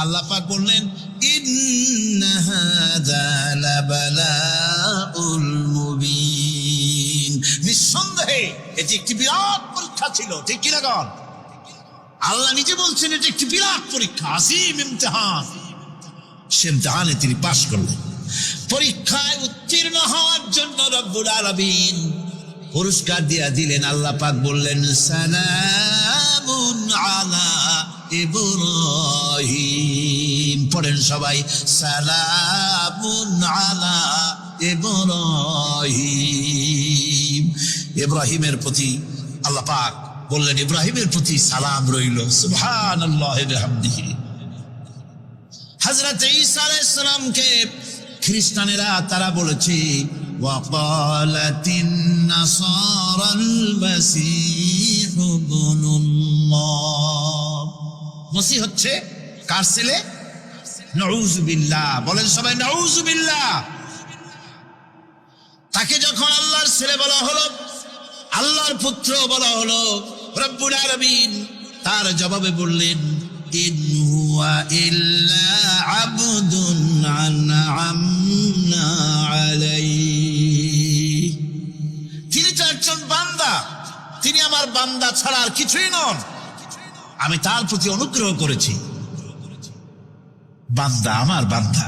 আল্লাহ পাক বললেন ইন্না হাযা লাবালাউল মুবিন, নিঃসন্দেহে এটি একটি বিরাট পরীক্ষা ছিল। ঠিক কিনা গণ? আল্লাহ নিজে বলছেন এটি একটি বিরাট পরীক্ষা, আসিম ইমতিহান। সে ইমতিহানে তিনি পাশ করলেন। পরীক্ষায় উত্তীর্ণ হওয়ার জন্য রব্বুল আলামিন পুরস্কার দিয়া দিলেন। আল্লাহ পাক বললেন সালামুন আলা ইব্রাহিম। পড়েন সবাই, সালামুন আলা ইব্রাহিম। ইব্রাহিমের প্রতি আল্লাহ পাক বললেন ইব্রাহিমের প্রতি সালাম রইল। সুবহানাল্লাহি ওয়া বিহামদিহি। হযরত ঈসা আলাইহিস সালামকে খ্রিস্টানেরা তারা বলেছে ওয়াকালাতিন নাসারাল মাসীহু ইবনুল্লাহ। মসিহ হচ্ছে কার ছেলে? নাউযুবিল্লাহ। বলেন সবাই নাউযুবিল্লাহ। তাকে যখন আল্লাহর ছেলে বলা হলো, আল্লাহর পুত্র বলা হলো, রব্বুল আলামিন তার জবাবে বললেন ইন হুয়া ইল্লা আবদুন আনআমনা আলাইহি। তিনি তো একজন বান্দা, তিনি আমার বান্দা ছাড়া আর কিছুই নন। আমি তার প্রতি অনুগ্রহ করেছি। বান্দা, আমার বান্দা।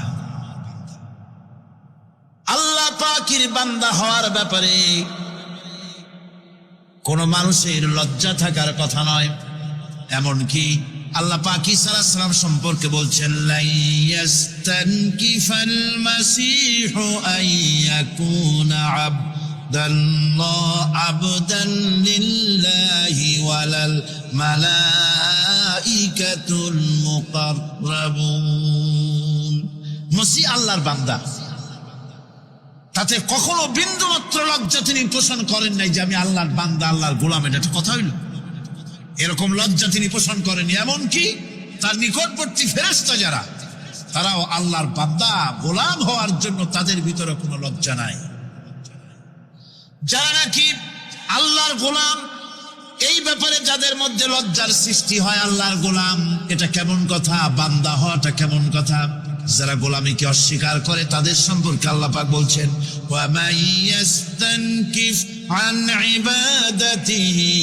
আল্লাহ পাকের বান্দা হওয়ার ব্যাপারে কোন মানুষের লজ্জা থাকার কথা নয়। এমনকি আল্লাহ পাক ঈসা আলাইহিস সালাম সম্পর্কে বলছেন লা ইয়াস্তানকিফাল মাসীহু আইয়াকুনা আবদান লিল্লাহি ওয়ালাল মালাইকাতুল মুকাররাবুন। মসিহ আল্লাহর বান্দা, তাতে কখনো বিন্দু মাত্র লজ্জা তিনি পোষণ করেন নাই যে আমি আল্লাহর বান্দা, আল্লাহর গোলাম। এটা একটা কথা হইল? এরকম লজ্জা তিনি পোষণ করেনি। এমনকি তার নিকটবর্তী ফেরেশতা যারা, তারাও আল্লাহর বান্দা গোলাম হওয়ার জন্য তাদের ভিতরে কোনো লজ্জা নাই। যারা নাকি আল্লাহর গোলাম, এই ব্যাপারে যাদের মধ্যে লজ্জার সৃষ্টি হয়, আল্লাহর গোলাম এটা কেমন কথা, বান্দা হওয়াটা কেমন কথা। যারা গোলামীকে অস্বীকার করে তাদের সম্পর্কে আল্লাহ পাক বলছেন ওয়া মাইয়াস্তানকিফ আন ইবাদাতিহি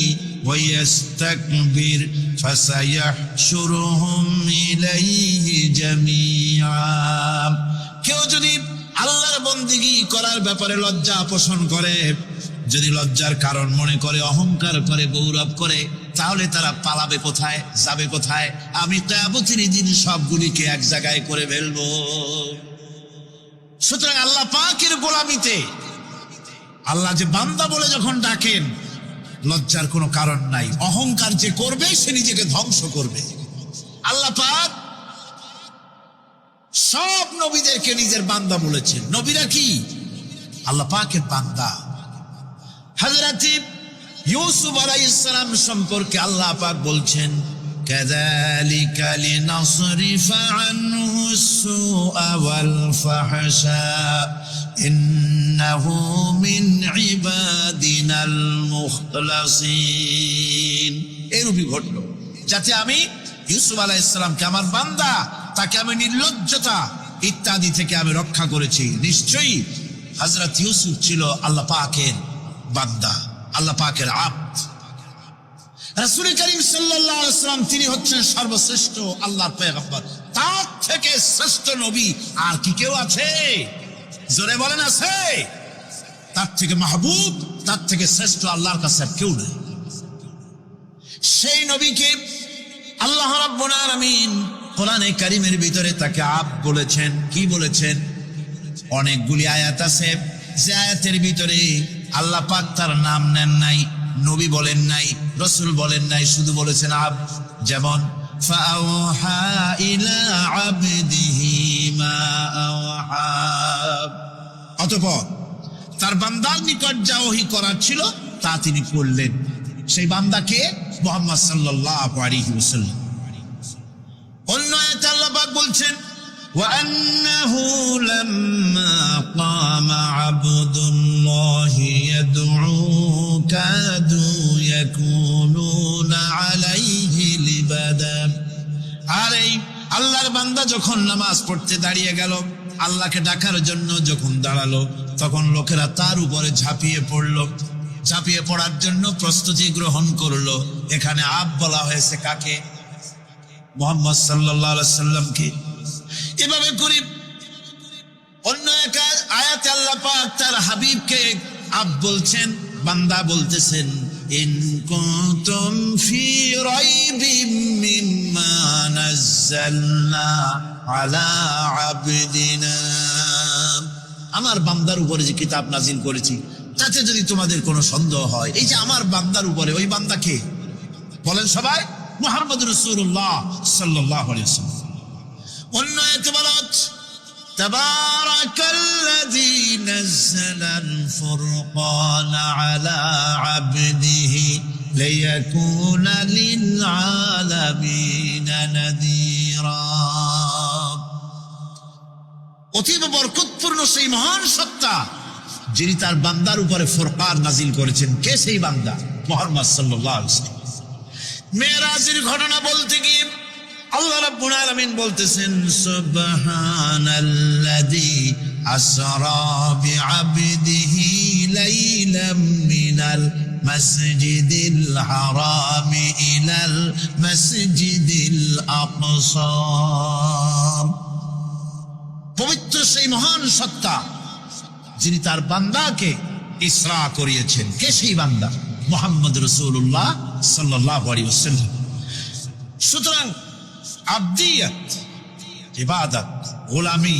ওয়া ইস্তাকবির ফাসায়াহশুরুহুম ইলাইহি জামিআ। কেউ যদি আল্লাহর বন্দেগী করার ব্যাপারে লজ্জা পোষণ করে, যদি লজ্জার কারণ মনে করে, অহংকার করে, গৌরব করে, তাহলে তারা পালাবে কোথায়, যাবে কোথায়? আমি কিয়ামতের দিন সবগুলিকে এক জায়গায় করে ফেলবো। সুতরাং আল্লাহ পাকের গোলামিতে আল্লাহ যে বান্দা বলে যখন ডাকেন, লজ্জার কোনো কারণ নাই। অহংকার যে করবে সে নিজেকে ধ্বংস করবে। আল্লাহ পাক সব নবীদেরকে নিজের বান্দা বলেছেন। নবীরা কি আল্লাহ পাকের বান্দা। হযরত ইউসুফ আলাইহিস সালাম সম্পর্কে আল্লাহ পাক বলছেন কাযালিকা লিনাসরিফা আনহু আস-সুআ ওয়াল ফাহশা ইন্নাহু মিন ইবাদিনাল মুখলাসিন। এরূপই ঘটলো যাতে আমি ইউসুফ আলাইহিস সালামকে আমার বান্দা, তাকে আমি নির্লজ্জতা ইত্যাদি থেকে আমি রক্ষা করেছি। নিশ্চয়ই হযরত ইউসুফ ছিল আল্লাহ পাকের বান্দা, আল্লাহ পাকের আব্দ। রাসূল করিম সাল্লাল্লাহু আলাইহি ওয়াসাল্লাম তিনি হচ্ছেন সর্বশ্রেষ্ঠ আল্লাহর পয়গম্বর। তার থেকে শ্রেষ্ঠ নবী আর কি কেউ আছে? জোরে বলেন আছে? তার থেকে মাহবুব, তার থেকে শ্রেষ্ঠ আল্লাহর কাছে কেউ নেই। সেই নবীকে আল্লাহ রাব্বুল আলামিন কোরআনে কারীমের ভিতরে তাকে আব্দ বলেছেন। কি বলেছেন? অনেকগুলি আয়াত আছে যে আয়াতের ভিতরে আল্লাহ পাক তার নাম নেন নাই, নবী বলেন নাই, রাসূল বলেন নাই, শুধু বলেছেন আব্দ। যেমন ফাআওহা ইলা আবদিহি মা আওহা। অতঃপর তার বান্দার নিকট যা ওহী করার ছিল তা তিনি করলেন। সেই বান্দাকে মুহাম্মদ সাল্লাল্লাহু আলাইহি ওয়াসাল্লাম। অন্য আয়াতে আল্লাহ পাক বলছেন وأنه لما قام عبد الله يدعوه كادوا يكونون عليه لبدا। আর এই আল্লাহর বান্দা যখন নামাজ পড়তে দাঁড়িয়ে গেল, আল্লাহকে ডাকার জন্য যখন দাঁড়ালো, তখন লোকেরা তার উপরে ঝাঁপিয়ে পড়লো। ঝাঁপিয়ে পড়ার জন্য প্রস্তুতি গ্রহণ করলো। এখানে আব বলা হয়েছে কাকে? মুহাম্মদ সাল্লাল্লাহু আলাইহি সাল্লামকে। এভাবে করে অন্য এক আয়াতে আল্লাহ পাক তার হাবিবকে আব বলছেন, বান্দা বলতেছেন ইন কুনতুম ফি রাইবিম মিম্মা নাযালনা আলা আবদিনা, আমার বান্দার উপরে যে কিতাব নাজিল করেছি তাতে যদি তোমাদের কোনো সন্দেহ হয়, এই যে আমার বান্দার উপরে, ওই বান্দা কে বলেন সবাই? মুহাম্মদ রাসূলুল্লাহ সাল্লাল্লাহু আলাইহি ওয়াসাল্লাম। অন্য আয়াতে বলা হচ্ছে তাবারাকাল্লাযী নাযালাল ফুরকানা আলা আবদিহি লিয়াকুনা লিল আলামিনা নাযীরা। অতীব বরকতপূর্ণ সেই মহান সত্তা যিনি তার বান্দার উপরে ফুরকান নাজিল করেছেন। কে সেই বান্দা? মুহাম্মদ সাল্লাল্লাহু আলাইহি ওয়াসাল্লাম। মেরাজের ঘটনা বলতে গিয়ে আল্লাহ রাব্বুল আলামিন বলতেছেন সুবহানাল্লাযী আসরা বিআবদিহি লাইলাম মিনাল মাসজিদিল হারামি ইলাল মাসজিদিল আকসা। পবিত্র সেই মহান সত্তা যিনি তার বান্দাকে ইসরা করিয়েছেন। কে সেই বান্দা? মুহাম্মদ রাসূলুল্লাহ সাল্লাল্লাহু আলাইহি ওয়াসাল্লাম। সুতরাং আবদিয়াত, ইবাদত, গোলামি,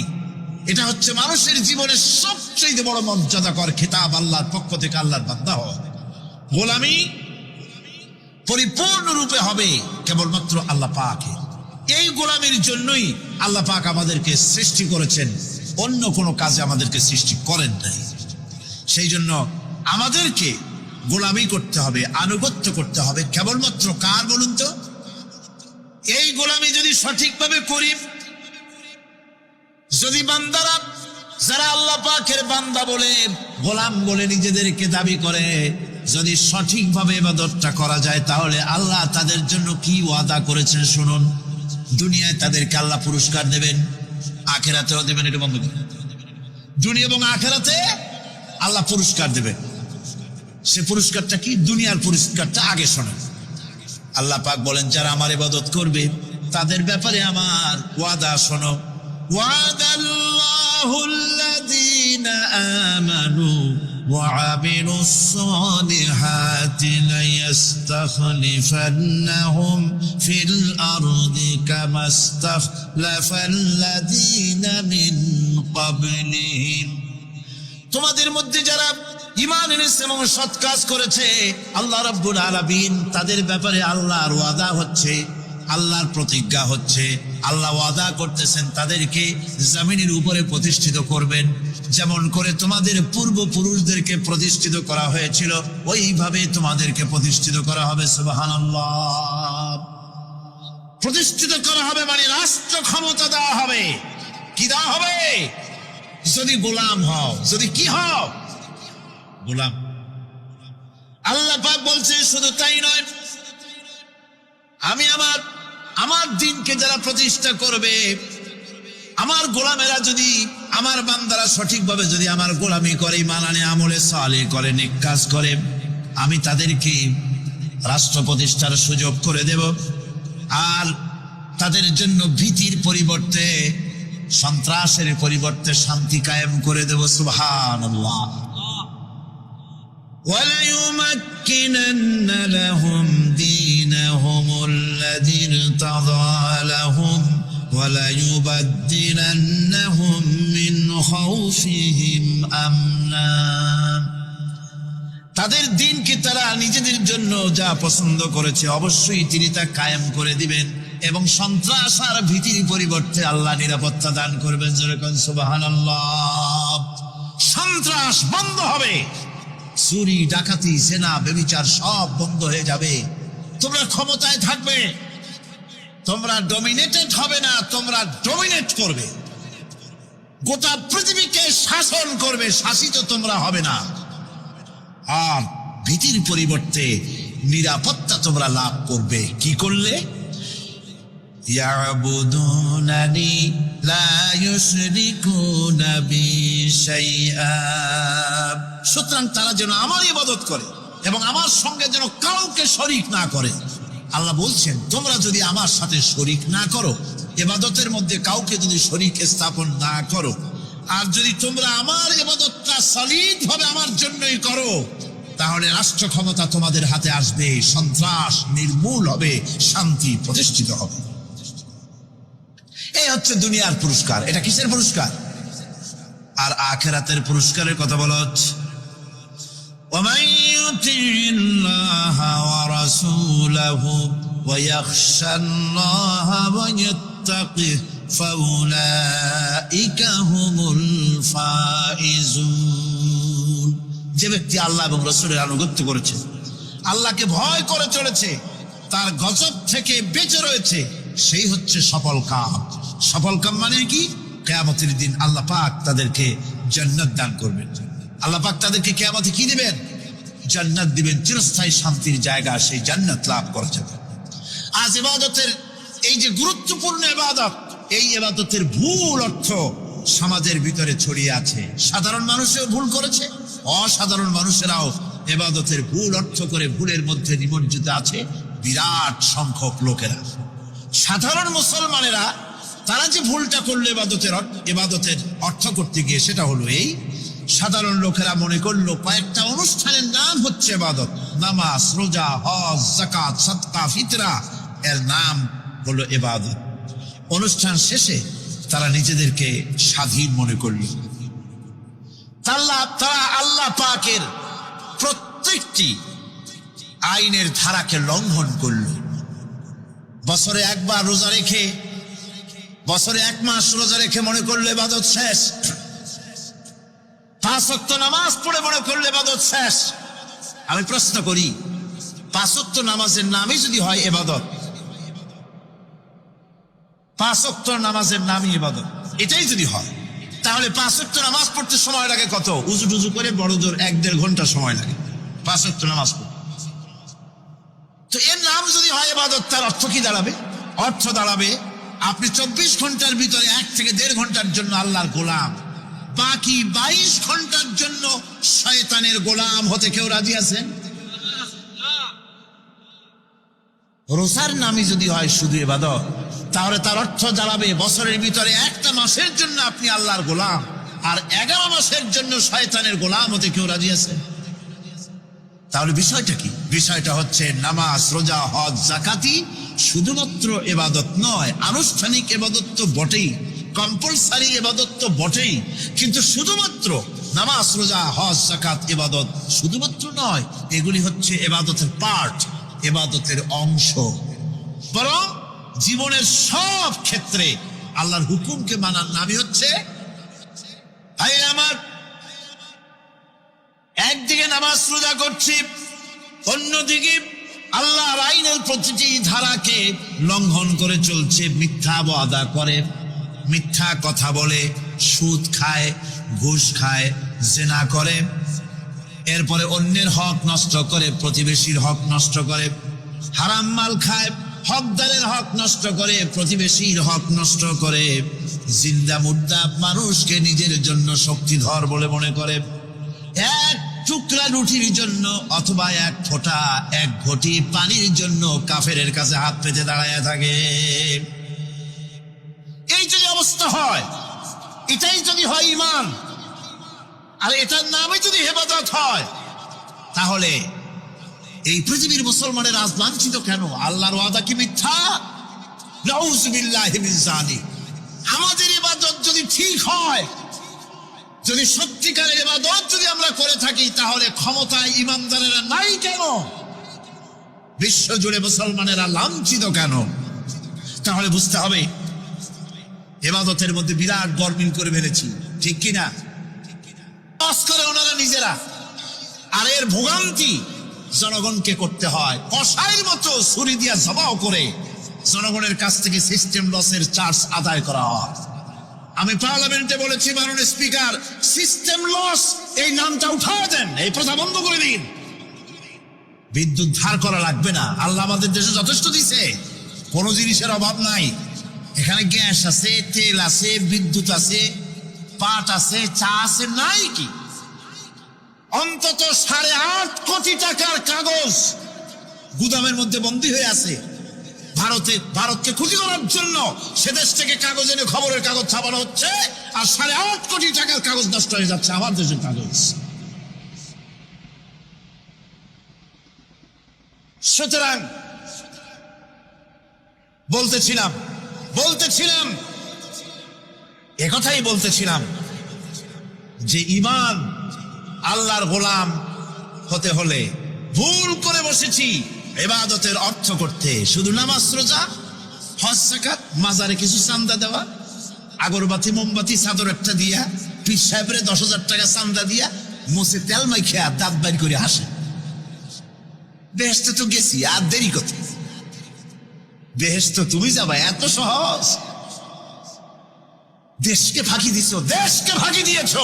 এটা হচ্ছে মানুষের জীবনের সবচেয়ে বড় মর্যাদাকর খেতাব আল্লাহর পক্ষ থেকে। আল্লাহর বান্দা হওয়া, গোলামি পরিপূর্ণরূপে হবে কেবলমাত্র আল্লাহ পাকের। এই গোলামির জন্যই আল্লাহ পাক আমাদেরকে সৃষ্টি করেছেন, অন্য কোনো কাজে আমাদেরকে সৃষ্টি করেন নাই। সেই জন্য আমাদেরকে গোলামি করতে হবে, আনুগত্য করতে হবে কেবলমাত্র কার বলুন তো? এই গোলামি যদি সঠিকভাবে করি, যদি বান্দারা যারা আল্লাহ পাকের বান্দা বলে, গোলাম বলে নিজেদেরকে দাবি করে, যদি সঠিকভাবে ইবাদতটা করা যায়, তাহলে আল্লাহ তাদের জন্য কি ওয়াদা করেছেন শুনুন। দুনিয়ায় তাদেরকে আল্লাহ পুরস্কার দেবেন, আখিরাতেও দেবেন। এটা বন্ধ করুন। দুনিয়া এবং আখিরাতে আল্লাহ পুরস্কার দেবেন। সে পুরস্কারটা কি? দুনিয়ার পুরস্কারটা আগে শোনেন। আল্লাহ পাক বলেন যারা আমার ইবাদত করবে তাদের ব্যাপারে আমার ওয়াদা শোনো। ওয়াদাল্লাহুল্লাযীনা আমানু ওয়া আমিলুস সালিহাতি লায়াস্তাখলিফান্নাহুম ফিল আরদি কামাস্তাখলাফাল্লাযীনা মিন ক্বাবলিহিম। তোমাদের মধ্যে যারা ঈমান এনেছে এবং সৎ কাজ করেছে, আল্লাহ রাব্বুল আলামিন তাদের ব্যাপারে আল্লাহর ওয়াদা হচ্ছে, আল্লাহর প্রতিজ্ঞা হচ্ছে, আল্লাহ ওয়াদা করতেছেন তাদেরকে জমিনের উপরে প্রতিষ্ঠিত করবেন। যেমন করে তোমাদের পূর্বপুরুষদেরকে প্রতিষ্ঠিত করা হয়েছিল, ওইভাবে তোমাদেরকে প্রতিষ্ঠিত করা হবে। সুবহানাল্লাহ। প্রতিষ্ঠিত করা হবে মানে রাষ্ট্র ক্ষমতা দেওয়া হবে। কি দেওয়া হবে? যদি গোলাম হও। যদি কি হও? গোলাম। আল্লাহ পাক বলছে শুধু তাই নয়, আমি আমার দিনকে যারা প্রতিষ্ঠা করবে, আমার গোলামেরা যদি, আমার বান্দারা সঠিকভাবে যদি আমার গোলামি করে, ঈমান আনে, আমলে সালেহ করে, নেক কাজ করে, আমি তাদেরকে রাষ্ট্র প্রতিষ্ঠার সুযোগ করে দেব। আর তাদের জন্য ভীতির পরিবর্তে, সন্ত্রাসের পরিবর্তে শান্তি কায়েম করে দেব। সুবহানাল্লাহ। وَلَيُمَكِّنَنَّ لَهُمْ دِينَهُمُ الَّذِي ارْتَضَىٰ لَهُمْ وَلَيُبَدِّلَنَّهُمْ مِنْ خَوْفِهِمْ أَمْنًا। তাদের দিনকে তারা নিজেদের জন্য যা পছন্দ করেছে অবশ্যই তিনি তা কায়েম করে দিবেন, এবং সন্ত্রাস আর ভীতির পরিবর্তে আল্লাহ নিরাপত্তা দান করবেন। যেরকম সুবহানাল্লাহ। সন্ত্রাস বন্ধ হবে, চুরি, ডাকাতি, জেনা, ব্যভিচার সব বন্ধ হয়ে যাবে। তোমরা ক্ষমতায় থাকবে, তোমরা ডমিনেটেড হবে না, তোমরা ডমিনেট করবে। গোটা পৃথিবীকে শাসন করবে, শাসিত তোমরা হবে না। আর ভীতির পরিবর্তে নিরাপত্তা তোমরা লাভ করবে। কি করলে? ইয়াবুদুনানি লা ইউশরিকুনা বি শাইআ। সুতরাং তারা যেন আমার ইবাদত করে এবং আমার সঙ্গে যেন কাউকে শরীক না করে। আল্লাহ বলছেন তোমরা যদি আমার সাথে শরীক না করো, ইবাদতের মধ্যে কাউকে যদি শরীক স্থাপন না করো, আর যদি তোমরা আমার ইবাদতটা সলিড ভাবে আমার জন্যই করো, তাহলে রাষ্ট্র ক্ষমতা তোমাদের হাতে আসবে, সন্ত্রাস নির্মূল হবে, শান্তি প্রতিষ্ঠিত হবে। এই হচ্ছে দুনিয়ার পুরস্কার। এটা কিসের পুরস্কার? আর আখিরাতের পুরস্কারের কথা বলা হচ্ছে وَمَن يُطِعِ اللَّهَ وَرَسُولَهُ وَيَخْشَ اللَّهَ وَيَتَّقِهِ فَأُولَئِكَ هُمُ الْفَائِزُونَ। যে ব্যক্তি আল্লাহ এবং রাসূলের আনুগত্য করেছে, আল্লাহকে ভয় করে চলেছে, তার গজব থেকে বেঁচে রয়েছে, সেই হচ্ছে সফল কাম। সফল কাম মানে কি? কিয়ামতের দিন আল্লাহ পাক তাদেরকে জান্নাত দান করবেন। আল্লাহ পাক তাদেরকে কিয়ামতে কি দিবেন? জান্নাত দিবেন, চিরস্থায়ী শান্তির জায়গা, সেই জান্নাত লাভ করা যাবে। আজ ইবাদতের এই যে গুরুত্বপূর্ণ ইবাদত, এই ইবাদতের ভুল অর্থ সমাজের ভিতরে ছড়িয়ে আছে। সাধারণ মানুষও ভুল করেছে, অসাধারণ মানুষেরাও ইবাদতের ভুল অর্থ করে ভুলের মধ্যে নিমজ্জিত আছে বিরাট সংখ্যক লোকেরা। সাধারণ মুসলমানেরা তারা যে ভুলটা করলো ইবাদতের অর্থ করতে গিয়ে, সেটা হলো এই, সাধারণ লোকেরা মনে করলো কয়েকটা অনুষ্ঠানের নাম হচ্ছে ইবাদত, নামাজ, রোজা, হজ, যাকাত, সাদকা, ফিতরা, এর নাম হলো ইবাদত। অনুষ্ঠান শেষে তারা নিজেদেরকে স্বাধীন মনে করল। তারা আল্লাহ পাকের প্রত্যেকটি আইনের ধারাকে লঙ্ঘন করল। বছরে একবার রোজা রেখে, বছরে 1 মাস রোজা রেখে মনে করলো ইবাদত শেষ। 5 ওয়াক্ত নামাজ পড়ে মনে করলে ইবাদত শেষ। আমি প্রশ্ন করি, 5 ওয়াক্ত নামাজের নামই যদি হয় ইবাদত, 5 ওয়াক্ত নামাজের নামই ইবাদত, এটাই যদি হয়, তাহলে 5 ওয়াক্ত নামাজ পড়তে সময় লাগে কত? উজু টুজু করে বড় জোর 1-1.5 ঘন্টা সময় লাগে 5 ওয়াক্ত নামাজ পড়তে। তো এর নাম যদি হয় ইবাদত, তার অর্থ কি দাঁড়াবে? অর্থ দাঁড়াবে আপনি 24 ঘন্টার ভিতরে 1 থেকে 1.5 ঘন্টার জন্য আল্লাহর গোলাম, বাকি 22 ঘন্টার জন্য শয়তানের গোলাম হতে কেউ রাজি আছেন? রোজার নামই যদি হয় শুধু ইবাদত, তাহলে তার অর্থ দাঁড়াবে বছরের ভিতরে 1টা মাসের জন্য আপনি আল্লাহর গোলাম, আর 11 মাসের জন্য শয়তানের গোলাম হতে কেউ রাজি আছেন? তাহলে বিষয়টা কি? বিষয়টা হচ্ছে নামাজ, রোজা, হজ, যাকাতি শুধুমাত্র ইবাদত নয়, আনুষ্ঠানিক ইবাদত তো বটেই, কম্পালসারি ইবাদত তো বটেই, কিন্তু শুধুমাত্র নামাজ, রোজা, হজ, যাকাত ইবাদত শুধুমাত্র নয়, এগুলি হচ্ছে ইবাদতের পার্ট, ইবাদতের অংশ। বরং জীবনের সব ক্ষেত্রে আল্লাহর হুকুমকে মানার নামই হচ্ছে আমার। একদিকে নামাজ রোজা করছি, অন্যদিকে আল্লাহর আইনের প্রতিটি ধারাকে লঙ্ঘন করে চলছে, মিথ্যা ওয়াদা করে, মিথ্যা কথা বলে, সুদ খায়, ঘুষ খায়, জিনা করে, এরপরে অন্যের হক নষ্ট করে, প্রতিবেশীর হক নষ্ট করে, হারাম মাল খায়, হকদারের হক নষ্ট করে, প্রতিবেশীর হক নষ্ট করে, জিন্দা মুর্দা মানুষকে নিজের জন্য শক্তিধর বলে মনে করে, 1 টুকরা রুটির জন্য অথবা 1 ফোঁটা 1 ঘটি পানির জন্য কাফেরের কাছে হাত পেতে দাঁড়ায় থাকে। এই যদি অবস্থা হয়, এটাই যদি হয় ঈমান, আর এটার নামে যদি ইবাদত হয়, তাহলে এই পৃথিবীর মুসলমানের আজ লাঞ্ছিত কেন? আল্লাহর ওয়াদা কি মিথ্যা? নাউযুবিল্লাহি মিন যালিক। আমাদের ইবাদত যদি ঠিক হয়, যদি সত্যিকারের ইবাদত যদি আমরা করে থাকি, তাহলে ক্ষমতায় ইমানদারেরা নাই কেন? বিশ্ব জুড়ে মুসলমানেরা লাঞ্ছিত কেন? তাহলে বুঝতে হবে ইবাদতের মধ্যে বিরাট গরমিল করে ফেলেছি, ঠিক কিনা? পাস করে ওনারা নিজেরা, আর এর ভোগান্তি জনগণকে করতে হয়। কসাইয়ের মতো ছুরি দিয়া জবাও করে জনগণের কাছ থেকে সিস্টেম লসের চার্জ আদায় করা হয়। আমি পার্লামেন্টে বলেছি, মাননীয় স্পিকার, সিস্টেম লস এই নামটা উঠাও দেন, এই প্রথা বন্ধ করে দিন। বিদ্যুৎ ধার করা লাগবে না, আল্লাহ আমাদের দেশে যথেষ্ট দিছে। কোনো জিনিসের অভাব নাই। এখানে গ্যাস আছে, তেল আছে, বিদ্যুৎ আছে, পাট আছে, চা আছে, নাই কি? অন্তত 8.5 কোটি টাকার কাগজ গুদামের মধ্যে বন্দী হয়ে আছে। ভারতকে ক্ষতি করার জন্য সে দেশ থেকে কাগজ এনে খবরের কাগজ ছাপানো হচ্ছে, আর 8.5 কোটি টাকার কাগজ নষ্ট হয়ে যাচ্ছে আমার দেশের কাগজ। সুতরাং বলতেছিলাম একথাই বলতেছিলাম যে ঈমান আল্লাহর গোলাম হতে হলে ভুল করে বসেছি ইবাদতের অর্থ করতে, শুধু নামাজ, রোজা, হজ, যাকাত, মাজারে কিছু চান্দা দেওয়া, আগরবাতি, মোমবাতি, চাদর একটা দিয়া, পীর সাহেবরে 10,000 টাকা চান্দা দিয়া, মুছে তেল মাইখা দাঁত বাইর করে আসে। বেহেশতে তো গেছি, আর দেরি কত? বেহেশত তুমি যাবা, এত সহজ? দেশকে ফাঁকি দিছো, দেশকে ফাঁকি দিয়েছ,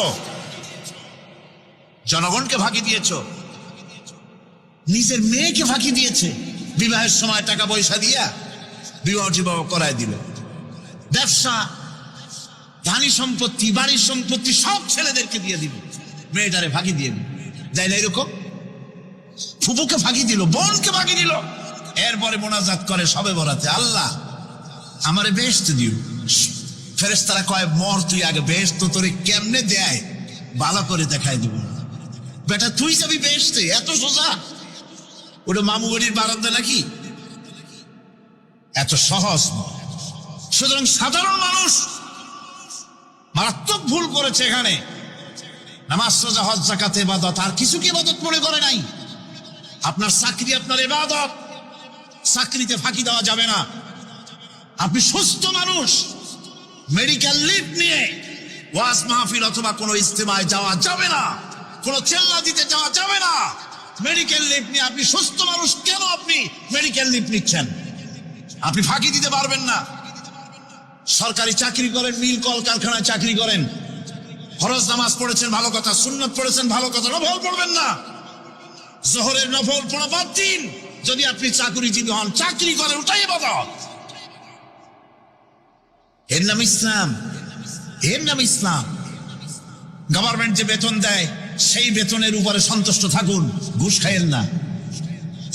জনগণকে ফাঁকি দিয়েছ, নিজের মেয়েকে ফাঁকি দিয়েছে। বিবাহের সময় টাকা পয়সা দিয়া বিবাহ টিবাহ করায় দিল। ব্যবসা, ধানি সম্পত্তি, বাড়ির সম্পত্তি সব ছেলেদেরকে দিয়ে দিল, মেয়েটারে ফাঁকি দিয়ে দিল। তাই না? এরকম ফুপুকে ফাঁকি দিল, বোনকে ফাঁকি দিল। এরপরে মোনাজাত করে সবে বরাতে, আল্লাহ আমারে বেহেশত দিও। ফেরেশতারা কয়, মর তুই আগে, বেহেশত তোরে কেমনে দেয় ভালো করে দেখাই দিব। বেটা তুই যাবি বেহেশতে? এত সোজা? ওটা মামু বাড়ির বারান্দা নাকি? এত সহজ নয়। সুতরাং সাধারণ মানুষ মারাত্মক ভুল করেছে এখানে। নামাজ, রোজা, হজ, যাকাত ইবাদত, আর কিছু কি ইবাদত মনে করে নাই? আপনার চাকরি আপনার ইবাদত, চাকরিতে ফাঁকি দেওয়া যাবে না। আপনি সুস্থ মানুষ, মেডিকেল লিভ নিয়ে ওয়াজ মাহফিল অথবা কোনো ইজতেমায় যাওয়া যাবে না, কোনো চেল্লা দিতে যাওয়া যাবে না। মেডিকেল লিভ নিয়ে আপনি সুস্থ মানুষ, কেন আপনি মেডিকেল লিভ নিচ্ছেন? আপনি ফাঁকি দিতে পারবেন না। সরকারি চাকরি করেন, মিল কল কারখানায় চাকরি করেন, ফরজ নামাজ পড়েছেন ভালো কথা, সুন্নত পড়েছেন ভালো কথা, নফল পড়বেন না। জোহরের নফল পড়া বাদ দিন। যদি আপনি চাকরিজীবী হন, চাকরি করেন, ওটাই ইবাদত। এর নাম ইসলাম, এর নাম ইসলাম। গভর্নমেন্ট যে বেতন দেয় সেই বেতনের উপরে সন্তুষ্ট থাকুন, ঘুষ খাইয়েন না।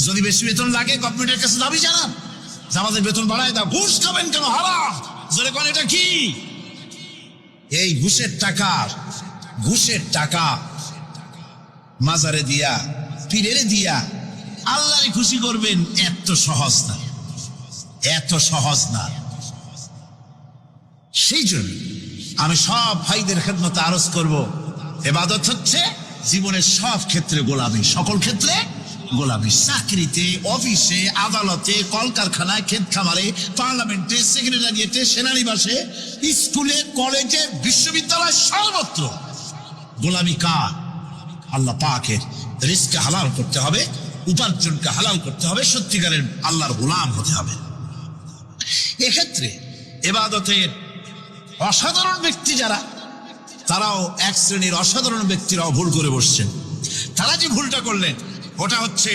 যদি বেশি বেতন লাগে গভর্নমেন্টের কাছে দাবি জানান যে আমাদের বেতন বাড়ায় দাও। ঘুষ খাবেন কেন? হারাম। জোরে কোন এটা কি? এই ঘুষের টাকা মাজারে দিয়া, পীরেরে দিয়া আল্লাহরে খুশি করবেন, এত সহজ না, এত সহজ না। সেই জন্য আমি সব ভাইদের খেদমতে আরজ করব, ইবাদত হচ্ছে জীবনের সব ক্ষেত্রে গোলামি, সকল ক্ষেত্রে গোলামি। চাকরিতে, অফিসে, আদালতে, কলকারখানায়, ক্ষেত খামারে, পার্লামেন্টে, সেক্রেটারিয়েটে, সেনানিবাসে, স্কুলে, কলেজে, বিশ্ববিদ্যালয়, সর্বত্র গোলামি কার? আল্লাহ পাকের। রিজকে হালাল করতে হবে, উপার্জনকে হালাল করতে হবে, সত্যিকারের আল্লাহর গোলাম হতে হবে। এক্ষেত্রে ইবাদতের অসাধারণ ব্যক্তি যারা, তারাও এক শ্রেণীর অসাধারণ ব্যক্তিরাও ভুল করে বসছেন। তারা যে ভুলটা করলেন ওটা হচ্ছে,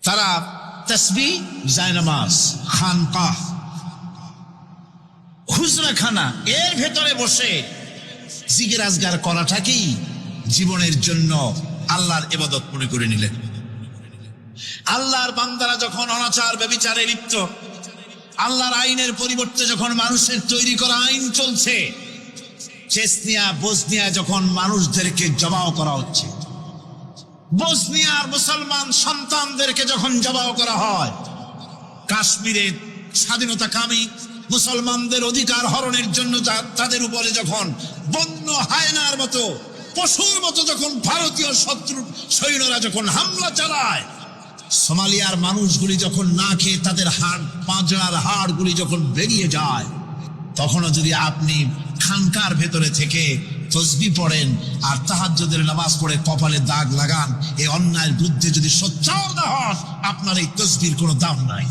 তারা তাসবিহ, জায়নামাজ, খানকাহ, হুজরাখানা এর ভেতরে বসে জিকির আজগার করাটাকেই জীবনের জন্য আল্লাহর ইবাদত মনে করে নিলেন। আল্লাহর বান্দারা যখন অনাচার ব্যভিচারে লিপ্ত, আল্লাহর আইনের পরিবর্তে যখন মানুষের তৈরি করা আইন চলছে, চেচনিয়া, বসনিয়া যখন মানুষদেরকে জবাও করা হচ্ছে, বসনিয়ার মুসলমান সন্তানদেরকে যখন জবাও করা হয়, কাশ্মীরে স্বাধীনতাকামী মুসলমানদের অধিকার হরণের জন্য তাদের উপরে যখন বন্য হায়নার মতো, পশুর মতো যখন ভারতীয় শত্রু সৈন্যরা যখন হামলা চালায়, সোমালিয়ার মানুষগুলি যখন না খেয়ে তাদের হাড়, পাঁজরার হাড়গুলি যখন বেরিয়ে যায়, তখনও যদি আপনি খানকার ভেতরে থেকে তসবিহ পড়েন আর তাহাজ্জুদের নামাজ পড়ে কপালে দাগ লাগান, এই অন্যায়ের বিরুদ্ধে যদি সোচ্চার না হন, আপনার এই তসবিহর কোনো দাম নাই।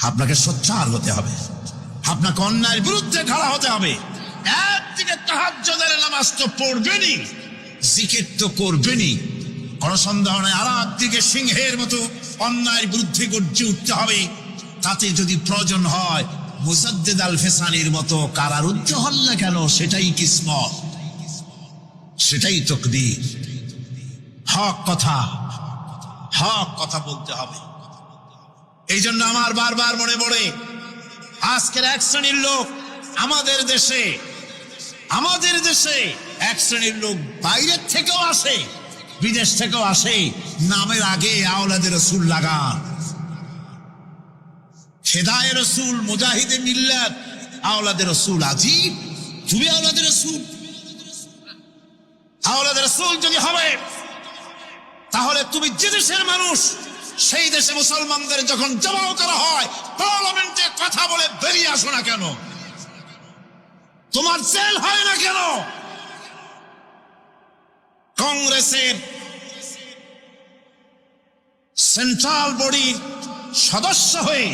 আপনাকে সোচ্চার হতে হবে, আপনাকে অন্যায়ের বিরুদ্ধে খাড়া হতে হবে। একদিকে তাহাজ্জুদের নামাজ তো পড়বেনই, জিকির তো করবেনই, কোনো সন্দেহ নাই। আর একদিকে সিংহের মতো অন্যায়ের বিরুদ্ধে গর্জে উঠতে হবে। তাতে যদি প্রয়োজন হয় মুসাদ্দেদ আল ফেসানির মতো কারারুদ্ধ হন না কেন, সেটাই কিসমত, সেটাই তকদীর। হক কথা বলতে হবে। এই জন্য আমার বারবার মনে পড়ে আজকের এক শ্রেণীর লোক আমাদের দেশে এক শ্রেণীর লোক বাইরের থেকেও আসে, বিদেশ থেকেও আসে, নামের আগে আওলাদে রসুল লাগান। খেদায়ে রসুল, মুজাহিদে মিল্লাত, আওলাদে রসুল। আজিব, তুমি আওলাদে রসুল যদি হবে তাহলে তুমি যে দেশের মানুষ, সেই দেশে মুসলমানদের যখন জবাব করা হয় পার্লামেন্টে কথা বলে বেরিয়ে আসো না কেন? তোমার জেল হয় না কেন? কংগ্রেসের সেন্ট্রাল বডির সদস্য হয়ে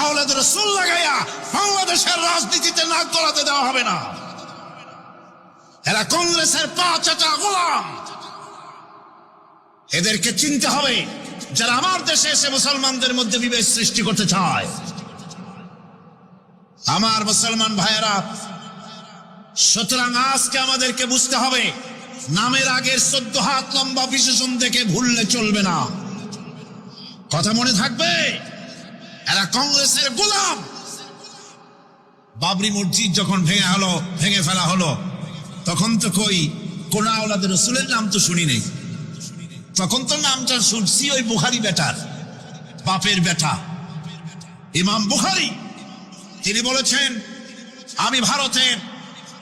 আওলাদ রসুল লাগাইয়া বাংলাদেশের রাজনীতিতে নাক গলাতে দেওয়া হবে না। এরা কংগ্রেসের পা চাটা গোলাম। এদেরকে চিনতে হবে যারা আমার দেশে এসে মুসলমানদের মধ্যে বিভেদ সৃষ্টি করতে চায়। আমার মুসলমান ভাইয়েরা, সুতরাং আজকে আমাদেরকে বুঝতে হবে নামের আগের 14 হাত লম্বা বিশেষণ দেখে ভুললে চলবে না। কথা মনে থাকবে, এরা কংগ্রেসের গোলাম। বাবরি মসজিদ যখন ভেঙে ফেলা হলো, তখন তো কোন আওলাদে রসুলের নাম তো শুনি নেই। তখন তো নামটা শুনছি ওই বুখারী বেটার, বাপের বেটা ইমাম বুখারী। তিনি বলেছেন, আমি ভারতের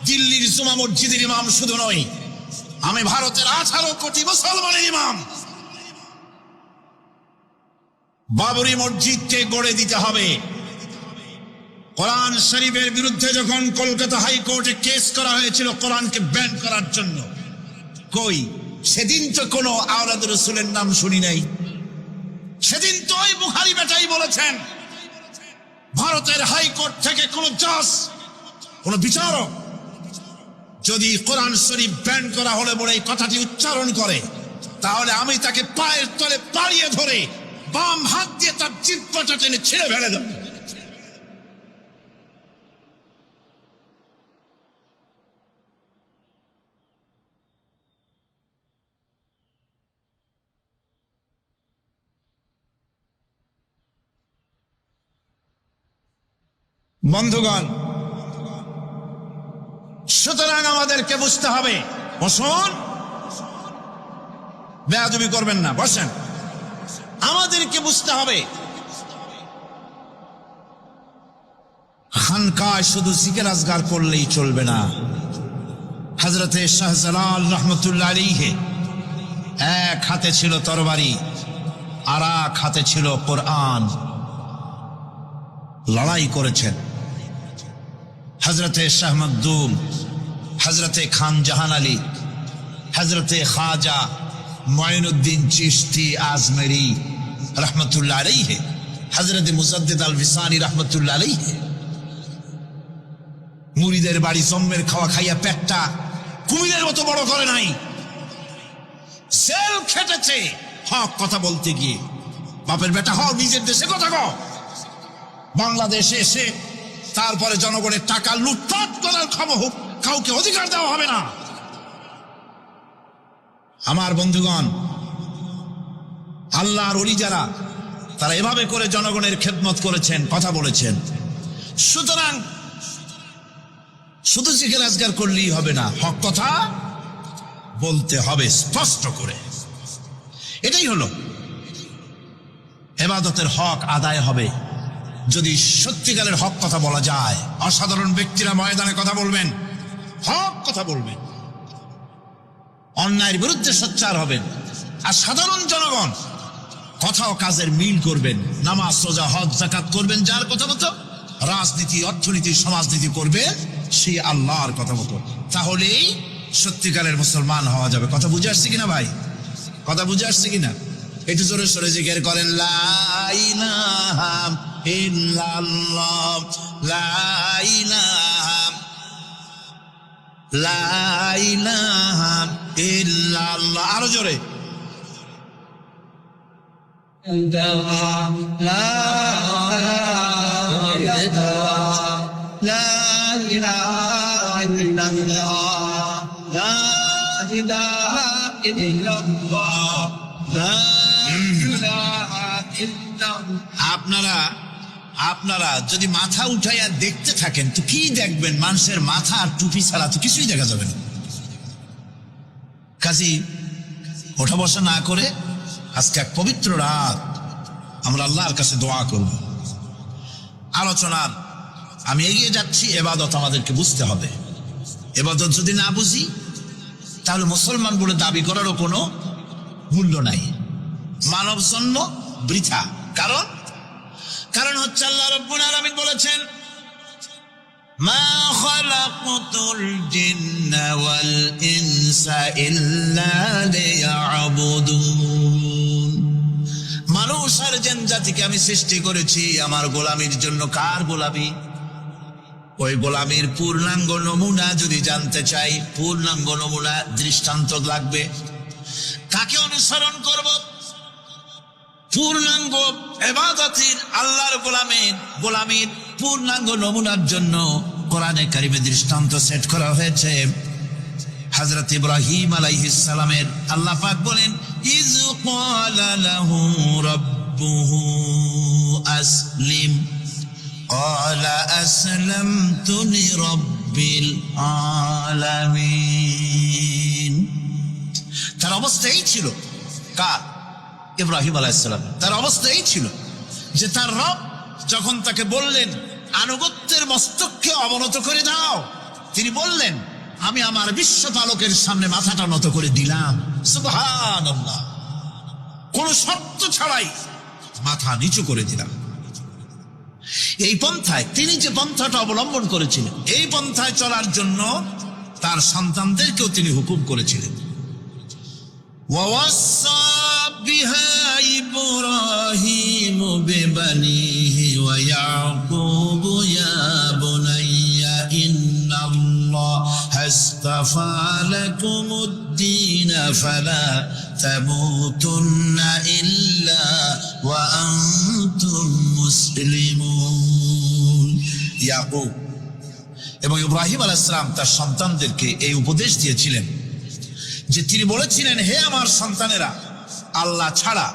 দিল্লির জুমা মসজিদের ইমাম শুধু নই, আমি ভারতের 18 কোটি মুসলমানের ইমাম। বাবরি মসজিদকে গড়ে দিতে হবে। কোরআন শরীফের বিরুদ্ধে যখন কলকাতা হাইকোর্টে কেস করা হয়েছিল কোরআনকে ব্যান করার জন্য, সেদিন তো কোনো আওলাদ রসুলের নাম শুনি নাই। সেদিন তো ওই বুখারী বেটাই বলেছেন, ভারতের হাইকোর্ট থেকে কোন জাজ, কোন বিচারক যদি কোরআন শরীফ ব্যান করা হলে বলে এই কথাটি উচ্চারণ করে, তাহলে আমি তাকে পায়ের তলে পাড়িয়ে ধরে বাম হাত দিয়ে তার জিহ্বাটা টেনে ছিঁড়ে ফেলে দেব। বন্ধুগণ, সুতরাং আমাদেরকে বুঝতে হবে, বসুন, বেয়াদবি করবেন না, বসেন। আমাদেরকে বুঝতে হবে খানকায় শুধু জিকির আজগার করলেই চলবে না। হযরতে শাহজালাল রহমতুল্লাহ আলাইহি এক হাতে ছিল তরবারি, আর এক হাতে ছিল কোরআন। লড়াই করেছেন হযরতে শাহ মখদুম, হযরতে খান জাহান আলী, হযরতে খাজা মুঈনুদ্দিন চিশতি আজমেরি রহমতুল্লাহ আলাইহি, হযরতে মুসাদ্দেদ আল ফিসানি রহমতুল্লাহ আলাইহি। মুরিদের বাড়ি জম্মের খাওয়া খাইয়া পেটটা কুমিরের মতো বড় করে নাই। জেল খেটেছে হক কথা বলতে গিয়ে। বাপের বেটা হও, নিজের দেশে কথা কও। বাংলাদেশে এসে তারপরে জনগণের টাকা লুটপাট করার কাউকে অধিকার দেওয়া হবে না। আমার বন্ধুগণ, আল্লাহর ওলি যারা, তারা এভাবে করে জনগণের খেদমত করেছেন, কথা বলেছেন। সুতরাং শুধু জিকির আজগার করলেই হবে না, হক কথা বলতে হবে স্পষ্ট করে। এটাই হলো ইবাদতের হক আদায় হবে যদি সত্যিকারের হক কথা বলা যায়। অসাধারণ ব্যক্তিরা ময়দানে কথা বলবেন, হক কথা বলবেন, অন্যায়ের বিরুদ্ধে সোচ্চার হবেন। আর সাধারণ জনগণ কথা ও কাজের মিল করবেন, নামাজ রোজা হজ যাকাত করবেন যার কথা মতো, রাজনীতি অর্থনীতি সমাজনীতি করবে সেই আল্লাহর কথা মতো। তাহলেই সত্যিকারের মুসলমান হওয়া যাবে। কথা বুঝে আসছে কিনা ভাই? কথা বুঝে আসছে কিনা? একটু জোরে সোরে জিকির করেন, লা ইলাহা ইল্লাল্লাহ, লা ইলাহা ইল্লাল্লাহ। আরো জোরে, لا إله إلا الله لا إله إلا الله لا إله إلا الله আপনারা যদি মাথা উঠাইয়া দেখতে থাকেন তো কি দেখবেন? মানুষের মাথা আর টুপি ছাড়া তো কিছুই দেখা যাবে না। কাজী ওঠা বসা না করে আজকে এক পবিত্র রাত আমরা আল্লাহর কাছে দোয়া করব। আলোচনার আমি এগিয়ে যাচ্ছি। এবাদত আমাদেরকে বুঝতে হবে। এবাদত যদি না বুঝি তাহলে মুসলমান বলে দাবি করারও কোনো মূল্য নাই। মানব জন্ম বৃথা। কারণ হচ্ছে আল্লাহ রাব্বুল আলামিন বলেছেন, মা খালাকতুল জিন্না ওয়াল ইনসা ইল্লা লিয়াবুদুন। মানুষ আর জিন জাতিকে আমি সৃষ্টি করেছি আমার গোলামির জন্য। কার গোলামি? ওই গোলামির পূর্ণাঙ্গ নমুনা যদি জানতে চাই, পূর্ণাঙ্গ নমুনা দৃষ্টান্ত লাগবে। কাকে অনুসরণ করব? পূর্ণাঙ্গ ইবাদতের আল্লাহর গোলামির পূর্ণাঙ্গ নমুনার জন্য কোরআনে কারিমে দৃষ্টান্ত সেট করা হয়েছে। হযরত ইব্রাহিম আলাইহিস সালামের আল্লাহ পাক বলেন, ইয ক্বালা লাহু রাব্বুহু আসলিম ক্বালা আসলামতু লিরাব্বিল আলামিন। তার অবস্থা এই ছিল। কার? ইব্রাহিম আলাইহিস সালাম। তার অবস্থা এই ছিল যে তার রব যখন তাকে বললেন আনুগত্যের মস্তককে অবনত করে দাও, তিনি বললেন আমি আমার বিশ্বপালকের সামনে মাথাটা নত করে দিলাম। সুবহানাল্লাহ। কোন শর্ত ছাড়াই মাথা নিচু করে দিলাম। এই পন্থায় তিনি যে পন্থাটা অবলম্বন করেছিলেন, এই পন্থায় চলার জন্য তার সন্তানদেরকেও তিনি হুকুম করেছিলেন। ওয়াওয়াসা বিহা ইব্রাহিম বিবানিহি ওয়া ইয়াকুব ইয়া বুনাইয়া ইন্নাল্লাহা ইসতাফা লাকুমুদ-দীন ফালা তামুতুন্না ইল্লা ওয়া আনতুম মুসলিমুন। ইয়াকুব এবং ইব্রাহিম আলাইহিস সালাম তার সন্তানদেরকে এই উপদেশ দিয়েছিলেন যে তিনি বলেছিলেন, হে আমার সন্তানেরা, আল্লাহ ছাড়া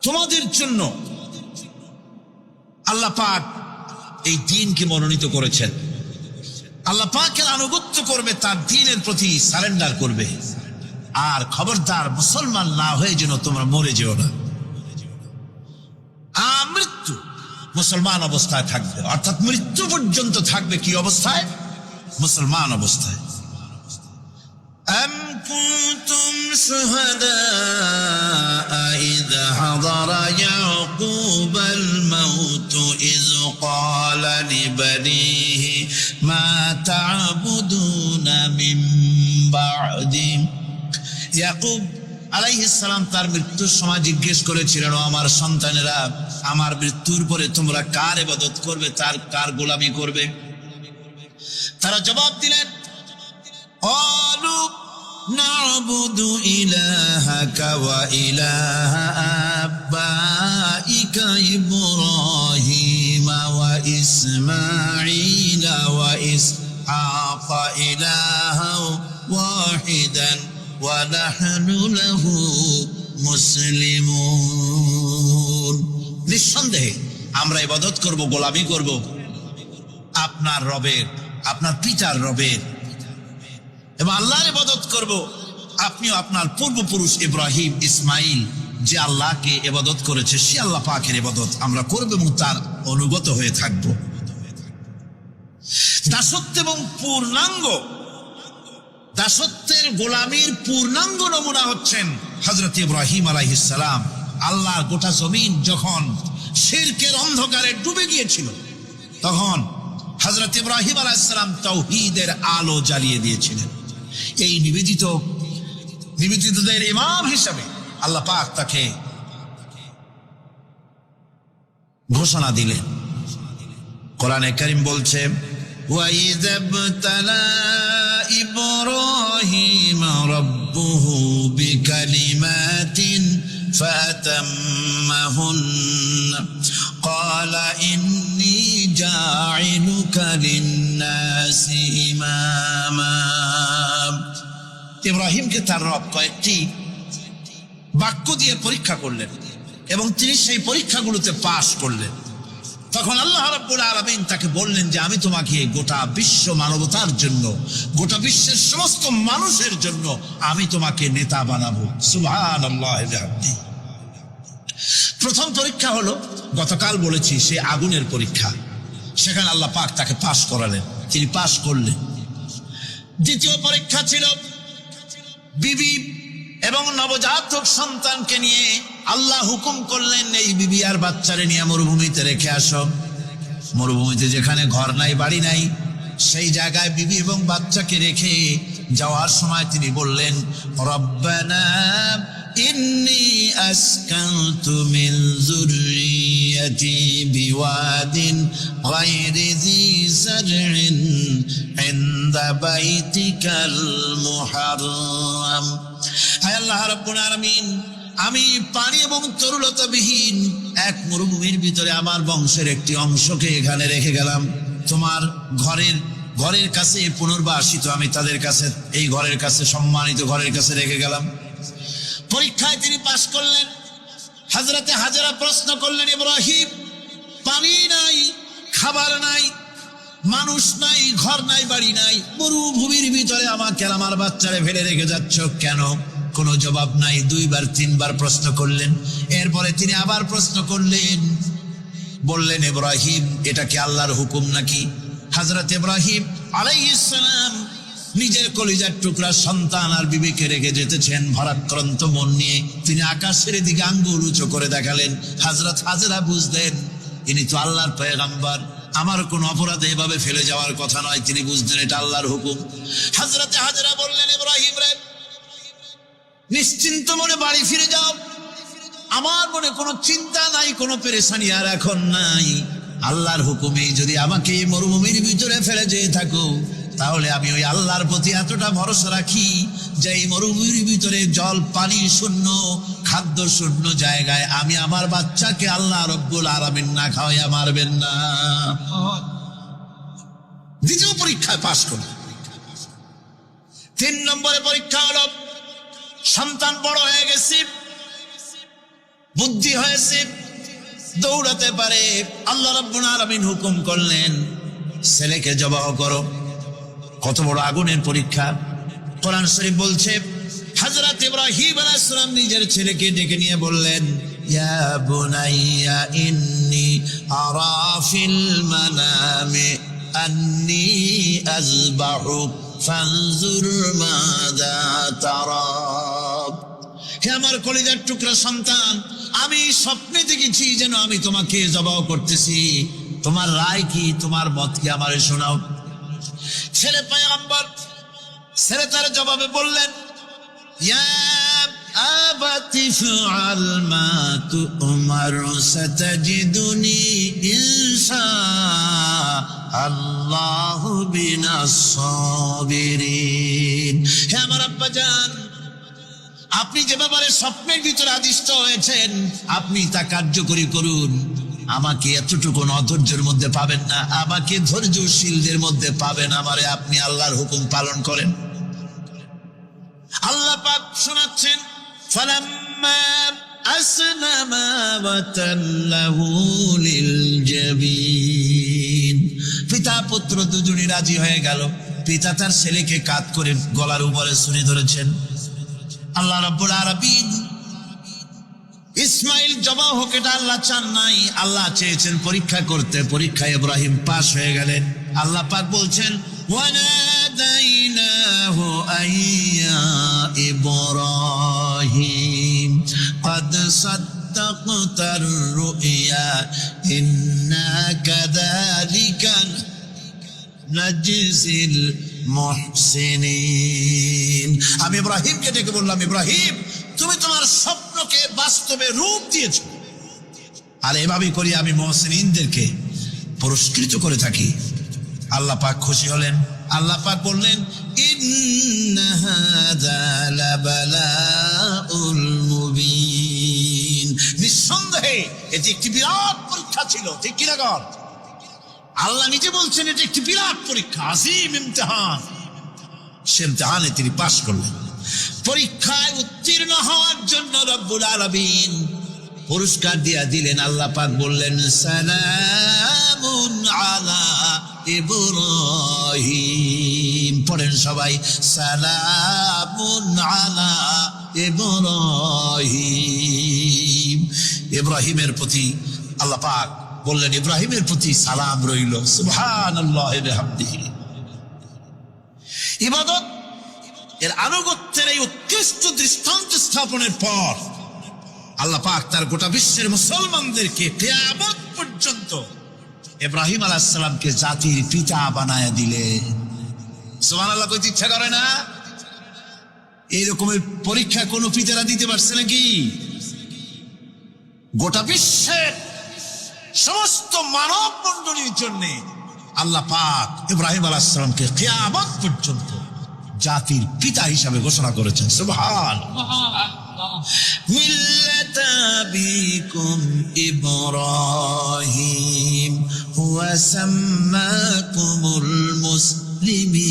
তোমাদের জন্য আল্লাহ পাক এই দ্বীনকে মনোনীত করেছেন। আল্লাহ পাকের আনুগত্য করবে, তার দ্বীনের প্রতি সারেন্ডার করবে। আর খবরদার মুসলমান না হয়ে যেন তোমরা মরে যেও না। মৃত্যু মুসলমান অবস্থায় থাকবে, অর্থাৎ মৃত্যু পর্যন্ত থাকবে কি অবস্থায়? মুসলমান অবস্থায়। أم كنتم شهداء إذ حضر يعقوب الموت إذ قال لبنيه ما تعبدون من بعدي। ইয়াকুব আলাইহিস সালাম তার মৃত্যুর সময় জিজ্ঞেস করেছিলেন, ও আমার সন্তানেরা, আমার মৃত্যুর পরে তোমরা কার ইবাদত করবে, তার কার গোলামি করবে? তারা জবাব দিলেন, قالوا نعبد إلهك وإله آبائك إبراهيم وإسماعيل وإسحاق إلها واحدا ونحن له মুসলিমুন। নিঃসন্দেহে আমরা ইবাদত করব, গোলামি করব আপনার রবের, আপনার পিতার রবের, এবং আল্লাহর ইবাদত করব। আপনিও আপনার পূর্বপুরুষ ইব্রাহিম, ইসমাইল যে আল্লাহকে ইবাদত করেছে, সে আল্লাহ পাকের ইবাদত আমরা করব এবং তার অনুগত হয়ে থাকব। দাসত্ব এবং দাসত্বের গোলামির পূর্ণাঙ্গ নমুনা হচ্ছেন হযরত ইব্রাহিম আলাইহিস সালাম। আল্লাহর গোটা জমিন যখন শিরকের অন্ধকারে ডুবে গিয়েছিল, তখন হযরত ইব্রাহিম আলাইহিস সালাম তাওহীদের আলো জ্বালিয়ে দিয়েছিলেন। এই নিবেদিতদের ইমাম হিসাবে আল্লাহ পাক তাকে ঘোষণা দিলেন। কোরআনে কারীম বলছে, وَإِذَا ابْتَلَى إِبْرَاهِيمَ رَبُّهُ بِكَلِمَاتٍ فأتمهن قال إني جاعلك للناس إماما ইব্রাহিমকে তার রব কয়েকটি বাক্য দিয়ে পরীক্ষা করলেন এবং তিনি সেই পরীক্ষাগুলোতে পাশ করলেন। তখন আল্লাহ রাব্বুল আলামিন তাকে বললেন যে আমি তোমাকে গোটা বিশ্ব মানবতার জন্য, গোটা বিশ্বের সমস্ত মানুষের জন্য আমি তোমাকে নেতা বানাবো। সুবহানাল্লাহ। প্রথম পরীক্ষা হলো, গতকাল বলেছি, সে আগুনের পরীক্ষা। সেখানে আল্লাহ পাক তাকে পাশ করালেন, তিনি পাশ করলেন। দ্বিতীয় পরীক্ষা ছিল বিবি এবং নবজাতক সন্তানকে নিয়ে আল্লাহ হুকুম করলেন এই বিবি আর বাচ্চারে নিয়ে মরুভূমিতে রেখে আসো। মরুভূমিতে যেখানে ঘর নাই, বাড়ি নাই, সেই জায়গায় বিবি এবং বাচ্চাকে রেখে যাওয়ার সময় তিনি বললেন, রব্বানা ইন্নী আসকানতু মিন যুররিয়্যাতি বিওয়াদিন গায়রি যী যারইন ইনদা বাইতিকাল মুহাররাম। হায় আল্লাহ রাব্বুল আলামিন, আমি পানি এবং তরুলতাবিহীন এক মরুভূমির ভিতরে আমার বংশের একটি অংশকে এখানে রেখে গেলাম। তোমার ঘরের কাছে পুনর্বাসিত, আমি তাদের কাছে, এই ঘরের কাছে, সম্মানিত ঘরের কাছে রেখে গেলাম। পরীক্ষায় তিনি পাশ করলেন। হযরতে হাজেরা প্রশ্ন করলেন, ইব্রাহিম, পানি নাই, খাবার নাই, মানুষ নাই, ঘর নাই, বাড়ি নাই, মরুভূমির ভিতরে আমাকে আমার বাচ্চারে ফেলে রেখে যাচ্ছ কেন? কোনো জবাব নাই। দুইবার তিনবার প্রশ্ন করলেন। এরপরে তিনি আবার প্রশ্ন করলেন, বললেন, ইব্রাহিম, এটা কি আল্লাহর হুকুম নাকি? হযরত ইব্রাহিম আলাইহিস সালাম নিজের কলিজার টুকরা সন্তান আর বিবিকে রেখে যেতেছেন ভারাক্রান্ত মন নিয়ে। তিনি আকাশের দিকে আঙ্গুল উঁচু করে দেখালেন। হযরত হাজেরা বুঝলেন ইনি তো আল্লাহর পয়গম্বর, আমার কোন অপরাধে এভাবে ফেলে যাওয়ার কথা নয়। তিনি বুঝলেন এটা আল্লাহর হুকুম। হযরতে হাজেরা বললেন, ইব্রাহিম রে, নিশ্চিন্ত মনে বাড়ি ফিরে যাও। আমার মনে কোনো চিন্তা নাই, কোনো পেরেশানি আর এখন নাই। আল্লাহর হুকুমে যদি আমাকে মরুভূমির ভিতরে ফেলে যেয়ে থাকো, তাহলে আমি ওই আল্লাহর প্রতি এতটা ভরসা রাখি যে এই মরুভূমির ভিতরে জল পানি শূন্য, খাদ্য শূন্য জায়গায় আমি আমার বাচ্চাকে আল্লাহ রব্বুল আলামিন না খাওয়াইয়া মারবেন না। দ্বিতীয় পরীক্ষায় পাশ করল। 3 নম্বরে পরীক্ষা হলো, সন্তান বড় হয়ে গেছে, বুদ্ধি হয়েছে, দৌড়াতে পারে। আল্লাহ রাব্বুল আলামিন হুকুম করলেন, ছেলেকে জবাহ করো। কত বড় আগুনের পরীক্ষা! কোরআন শরীফ বলছে, হযরত ইব্রাহিম আলাইহিস সালাম নিজের ছেলেকে ডেকে নিয়ে বললেন, ইয়া বুনাইয়া ইন্নী আরা ফিল মানামি আন্নী আযবাহুক ফানজুর মাযা তারা। হে আমার কলিজার টুকরা সন্তান, আমি স্বপ্নে দেখেছি যেন আমি তোমাকে জবাহ করতেছি। তোমার রায় কি, তোমার মত কি, আমারে শোনাও। ছেলে পয়গম্বর, ছেলে তার জবাবে বললেন, ইয়া আবাতি ফাআল মা তু'মার সাতাজিদুনি ইনশাআল্লাহু বিনাস সাবিরিন। হে আমার আব্বাজান, আপনি যে ব্যাপারে স্বপ্নের ভিতরে আদিষ্ট হয়েছেন, আপনি তা কার্যকরী করুন। আমাকে এতটুকু অধৈর্যের মধ্যে পাবেন না, আমাকে ধৈর্যশীলদের মধ্যে পাবেন। আমারে আপনি আল্লাহর হুকুম পালন করেন। আল্লাহ পাক শোনাচ্ছেন, ফালাম্মা আসলামা ওয়া তাল্লাহু লিল জাবিন। পিতা পুত্র দুজনই রাজি হয়ে গেল। পিতা তার ছেলেকে কাঁধ করে গলার উপরে ছুরি ধরেছেন। আল্লাহ রাব্বুল আলামিন ইসমাইল জবাহ হোক, এটা আল্লাহ চান নাই, আল্লাহ চেয়েছেন পরীক্ষা করতে। পরীক্ষায় ইব্রাহিম পাশ হয়ে গেলেন। আল্লাহ পাক বলছেন, ওয়ানাদাইনাহু আইয়া ইব্রাহিম ক্বাদ সাদ্দাকতার রুইয়া ইন্না কাযালিকা নাজজিল মুহসিনিন। আমি ইব্রাহিমকে ডেকে বললাম, ইব্রাহিম, তুমি তোমার স্বপ্নকে বাস্তবে রূপ দিয়েছ, আর এভাবেই করি আমি মুহসিনিনদেরকে পুরস্কৃত করে থাকি। আল্লাহ পাক খুশি হলেন। আল্লাহ পাক বললেন, ইন্না হাযা লাবালাউল মুবিন। নিঃসন্দেহে এটি একটি বিরাট পরীক্ষা ছিল, ঠিক কিনা গর? আল্লাহ নিজে বলছেন এটি একটি বিরাট পরীক্ষা, আজিম ইমতিহান। সে ইমতিহানে তিনি পাশ করলেন। পরীক্ষায় উত্তীর্ণ হওয়ার জন্য রব্বুল আলামিন পুরস্কার দিয়া দিলেন। আল্লাহ পাক বললেন, সালামুন আলা ইব্রাহিম। পড়েন সবাই, সালামুন আলা ইব্রাহিম। ইব্রাহিমের প্রতি আল্লাহ পাক বললেন, ইব্রাহিমের প্রতি সালাম রইল। সুবহানাল্লাহ ওয়া বিহামদিহি। ইবাদত এর আনুগত্যের এই উৎকৃষ্ট দৃষ্টান্ত স্থাপনের পর আল্লাহ পাক তার গোটা বিশ্বের মুসলমানদেরকে কিয়ামত পর্যন্ত ইব্রাহিম আলাইহিস সালামকে জাতির পিতা বানায় দিলেন। সুবহানাল্লাহ। কইতে ইচ্ছা করে না? এই রকমের পরীক্ষা কোন পিতারা দিতে পারছে নাকি? গোটা বিশ্বের সমস্ত মানব মণ্ডলীর জন্য আল্লাহ পাক ইব্রাহিম আলাইহিস সালামকে কিয়ামত পর্যন্ত জাতির পিতা হিসাবে ঘোষণা করেছেন। সুবহানাল্লাহ। মিল্লাতা বিকুম ইব্রাহিম ওয়া সাম্মাকুমুল মুসলিমিন।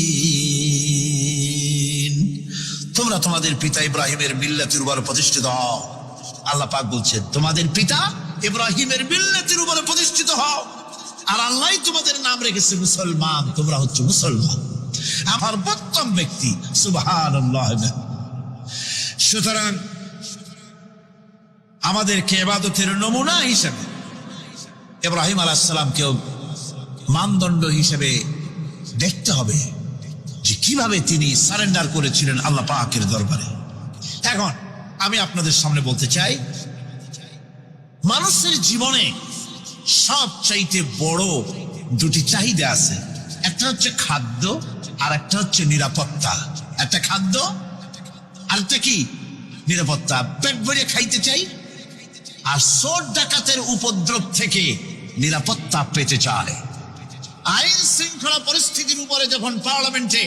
তোমরা তোমাদের পিতা ইব্রাহিমের মিল্লাতের উপর প্রতিষ্ঠিত হও। আল্লাহ পাক বলছেন, তোমাদের পিতা ইব্রাহিমের মিল্লাতের উপর প্রতিষ্ঠিত হও, আর আল্লাহ তোমাদের নাম রেখেছে মুসলমান। তোমরা হচ্ছে মুসলমান, আমার প্রথম ব্যক্তি। সুবহানাল্লাহ। সুতরাং আমাদেরকে ইবাদতের নমুনা হিসেবে ইব্রাহিম আলাইহিস সালামকেও মানদণ্ড হিসেবে দেখতে হবে যে কিভাবে তিনি সারেন্ডার করেছিলেন আল্লাহ পাকের দরবারে। এখন আমি আপনাদের সামনে বলতে চাই, মানুষের জীবনে সবচাইতে বড় দুটি চাহিদা আছে। একটা হচ্ছে খাদ্য, আর একটা হচ্ছে নিরাপত্তা। একটা খাদ্য, আর একটা কি? নিরাপত্তা। পেট ভরে খাইতে চাই, আর চোর ডাকাতের উপদ্রব থেকে নিরাপত্তা পেতে চায়। আইন শৃঙ্খলা পরিস্থিতির উপরে যখন পার্লামেন্টে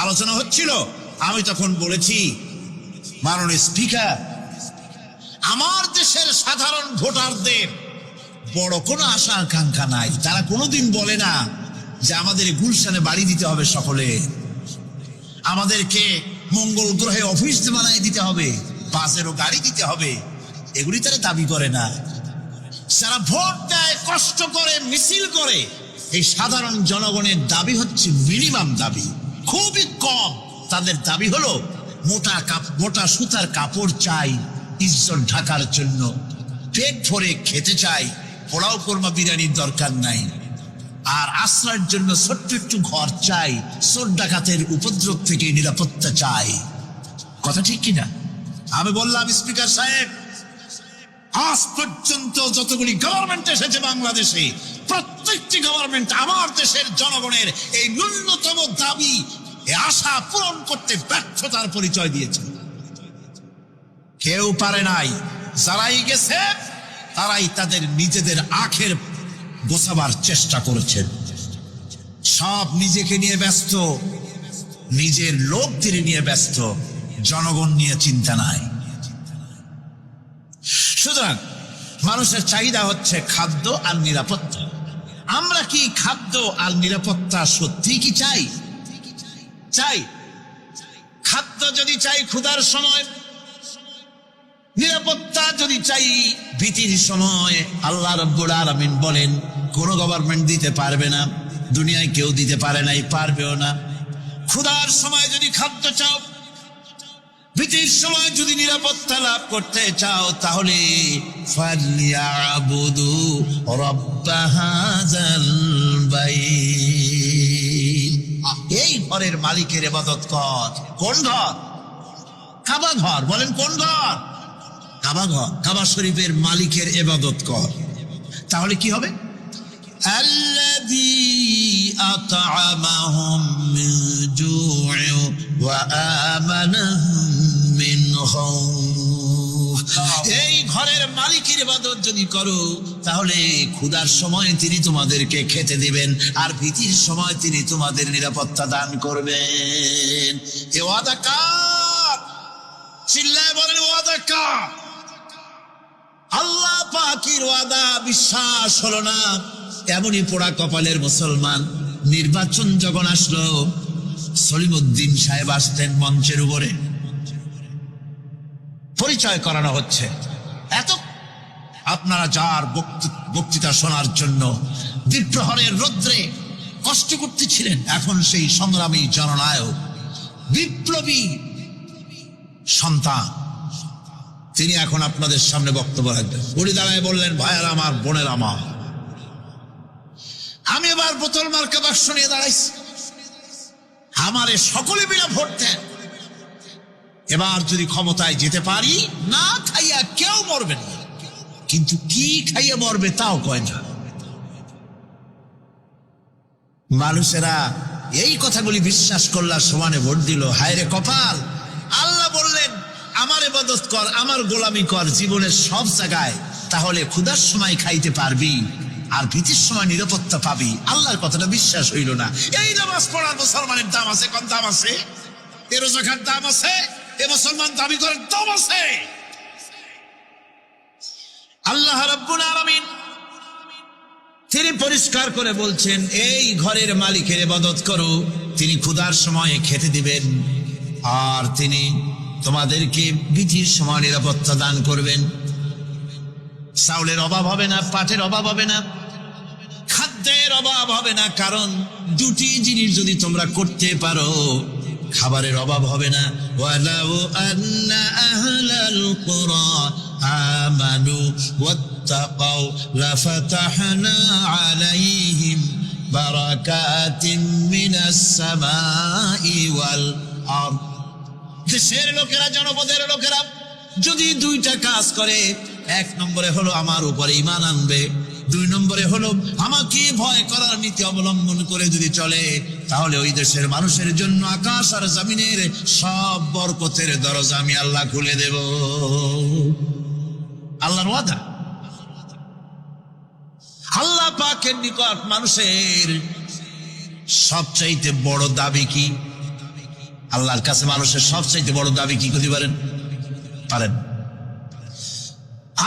আলোচনা হচ্ছিল, আমি তখন বলেছি, মাননীয় স্পিকার, আমার দেশের সাধারণ ভোটারদের বড় কোনো আশা আকাঙ্ক্ষা নাই। তারা কোনোদিন বলে না যে আমাদের গুলশানে বাড়ি দিতে হবে সকলে, আমাদেরকে মঙ্গল গ্রহে অফিস বানাই দিতে হবে, বাসেরও গাড়ি দিতে হবে। এগুলি তারা দাবি করে না। যারা ভোট দেয়, কষ্ট করে, মিছিল করে, এই সাধারণ জনগণের দাবি হচ্ছে মিনিমাম দাবি, খুবই কম। তাদের দাবি হলো মোটা সুতার কাপড় চাই ইজ্জত ঢাকার জন্য, পেট ভরে খেতে চাই, পোলাও কোরমা বিরিয়ানির দরকার নাই, আর আশ্রয়ের জন্য ছোট্ট একটু ঘর চাই, চোর ডাকাতের উপদ্রব থেকে নিরাপত্তা চাই। কথা ঠিক কিনা? আমি বললাম, স্পিকার সাহেব, আজ পর্যন্ত যতগুলি গভর্নমেন্ট এসেছে বাংলাদেশে, প্রত্যেকটি গভর্নমেন্ট আমার দেশের জনগণের এই ন্যূনতম দাবি, এই আশা পূরণ করতে ব্যর্থতার পরিচয় দিয়েছে। কেউ পারে নাই। যারাই গেছে তারাই তাদের নিজেদের আখের গোছাবার চেষ্টা করেছেন। সব নিজেকে নিয়ে ব্যস্ত, নিজের লোকদের নিয়ে ব্যস্ত, জনগণ নিয়ে চিন্তা নাই। সুতরাং মানুষের চাহিদা হচ্ছে খাদ্য আর নিরাপত্তা। আমরা কি খাদ্য আর নিরাপত্তা সত্যি কি চাই? চাই। খাদ্য যদি চাই ক্ষুধার সময়, নিরাপত্তা যদি চাই ভীতির সময়, আল্লাহ রাব্বুল আলামিন বলেন কোন গভর্নমেন্ট দিতে পারবে না, দুনিয়ায় কেউ দিতে পারে নাই, পারবেও না। ক্ষুধার সময় যদি খাদ্য চাও, ভীতির সময় যদি নিরাপত্তা লাভ করতে চাও, তাহলে ফালিয়াবুদু রাব্ব হাযাল বাইত, এই ঘরের মালিকের ইবাদত কর। কোন ঘর? কাবা ঘর। বলেন কোন ঘর? কাবা ঘর। কাবা শরীফের মালিকের ইবাদত কর। তাহলে কি হবে? আল্লাযী আত'আমাহুম মিন জু'ইন ওয়া আমানাহুম মিন খাউফ। এই ঘরের মালিকের ইবাদত যদি করো, তাহলে ক্ষুধার সময় তিনি তোমাদেরকে খেতে দিবেন, আর ভীতির সময় তিনি তোমাদের নিরাপত্তা দান করবেন। এ ওয়াদা কার? চিল্লায় বলেন ওয়াদা কার? আল্লাহ পাকের ওয়াদা বিশ্বাস হলো না, এমনই পোড়া কপালের মুসলমান। নির্বাচন যখন আসলো, সলিমউদ্দিন সাহেব আসতেন মঞ্চের উপরে, পরিচয় করানো হচ্ছে। এত আপনারা যার বক্তৃতা শোনার জন্য দ্বিপ্রহরের রৌদ্রে কষ্ট করতেছিলেন, এখন সেই সংগ্রামী জননায়ক বিপ্লবী সন্তান, তিনি এখন আপনাদের সামনে বক্তব্য রাখবেন। উনি দাঁড়ায় বললেন, ভাইয়ার আমার, বোনের আমার, আমি এবার বোতল মার্কা বাক্স নিয়ে দাঁড়াইছি, আমারে সকলে মিলে ভোট দেন। এবার যদি ক্ষমতায় যেতে পারি, না খাইয়া কেউ মরবে না, কিন্তু কি খাইয়া মরবে তাও কয় না। মানুষেরা এই কথাগুলি বিশ্বাস করলার সমানে ভোট দিল। হায় রে কপাল! আল্লাহ বললেন, আমার ইবাদত কর, আমার গোলামি কর জীবনের সব জায়গায়, তাহলে ক্ষুধার সময় খাইতে পারবি আর ভীতির সময় নিরাপত্তা পাবি। আল্লাহর কথাটা বিশ্বাস হইল না। এই নামাজ পড়ার মুসলমানের দাম আছে, কোন দাম আছে? এ রোজার দাম আছে, এ মুসলমান দাবি করার দাম আছে। আল্লাহ রাব্বুল আলামিন তিনি পরিষ্কার করে বলছেন, এই ঘরের মালিকের ইবাদত করো, তিনি ক্ষুধার সময়ে খেতে দিবেন, আর তিনি তোমাদেরকে ভীতির সময় নিরাপত্তা দান করবেন। চাউলের অভাব হবে না, পাটের অভাব হবে না, খাদ্যের অভাব হবে না, কারণ দুটি জিনিস যদি তোমরা করতে পারো, খাবারের অভাব হবে না। ওয়ালাউ আন্না আহলাল কুরা আমানু ওয়াত্তাকাউ লাফাতাহনা আলাইহিম বারাকাতিন মিনাস সামাই ওয়াল আরদ। দেশের লোকেরা, জনপদের লোকেরা যদি দুইটা কাজ করে, এক নম্বরে হলো আমার উপরে ঈমান আনবে, দুই নম্বরে হলো আমাকে ভয় করার নীতি অবলম্বন করে যদি চলে, তাহলে ওই দেশের মানুষের জন্য আকাশ আর জমিনের সব বরকতের দরজা আমি আল্লাহ খুলে দেব। আল্লাহর ওয়াদা। আল্লাহ পাকের নিকট মানুষের সবচাইতে বড় দাবি কি? আল্লাহর কাছে মানুষের সবচাইতে বড় দাবি কি করতে পারেন?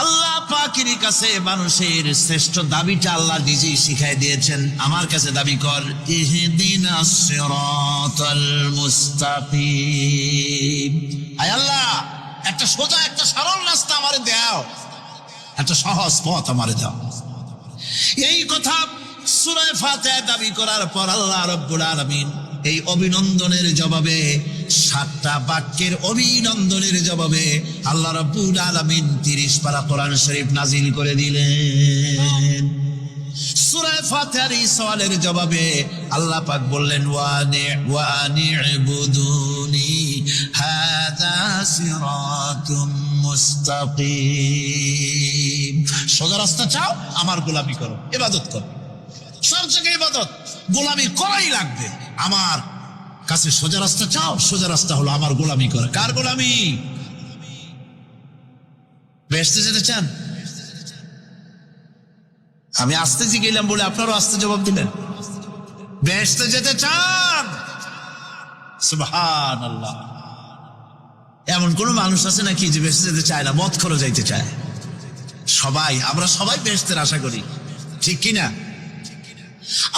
আল্লাহ পাকের কাছে মানুষের শ্রেষ্ঠ দাবিটা আল্লাহ নিজেই শিখাই দিয়েছেন। আমার কাছে দাবি কর, ইহদিনাস সিরাতাল মুস্তাকিম। আয় আল্লাহ, একটা সোজা, একটা সরল রাস্তা আমারে দাও, একটা সহজ পথ আমারে দাও। এই কথা সূরা ফাতিহা দাবি করার পর আল্লাহ রাব্বুল আলামিন এই অভিনন্দনের জবাবে, 7টা বাক্যের অভিনন্দনের জবাবে আল্লাহ রাব্বুল আলামিন 30 পারা কোরআন শরীফ নাজিল করে দিলেন। সূরা ফাতিহার এই সওয়ালের জবাবে আল্লাহ পাক বললেন, ওয়ানি'বুদুনি হাযা সিরাতুম মুস্তাকিম। সোজা রাস্তা চাও, আমার গোলামি করো, ইবাদত করো। সব জায়গায় ইবাদত, গোলামি করাই লাগবে। আমার কাছে সোজা রাস্তা চাও, সোজা রাস্তা হলো আমার গোলামি করা। কার গোলামি? বেহেশতে যেতে চান? আমি আস্তে গেলাম বলে আপনারও আস্তে জবাব দিলেন। বেহেশতে যেতে চান? সুবহানাল্লাহ। এমন কোন মানুষ আছে নাকি যে বেহেশতে যেতে চায় না, মদ খোর যাইতে চায়? সবাই, আমরা সবাই বেহেশতের আশা করি, ঠিক কিনা?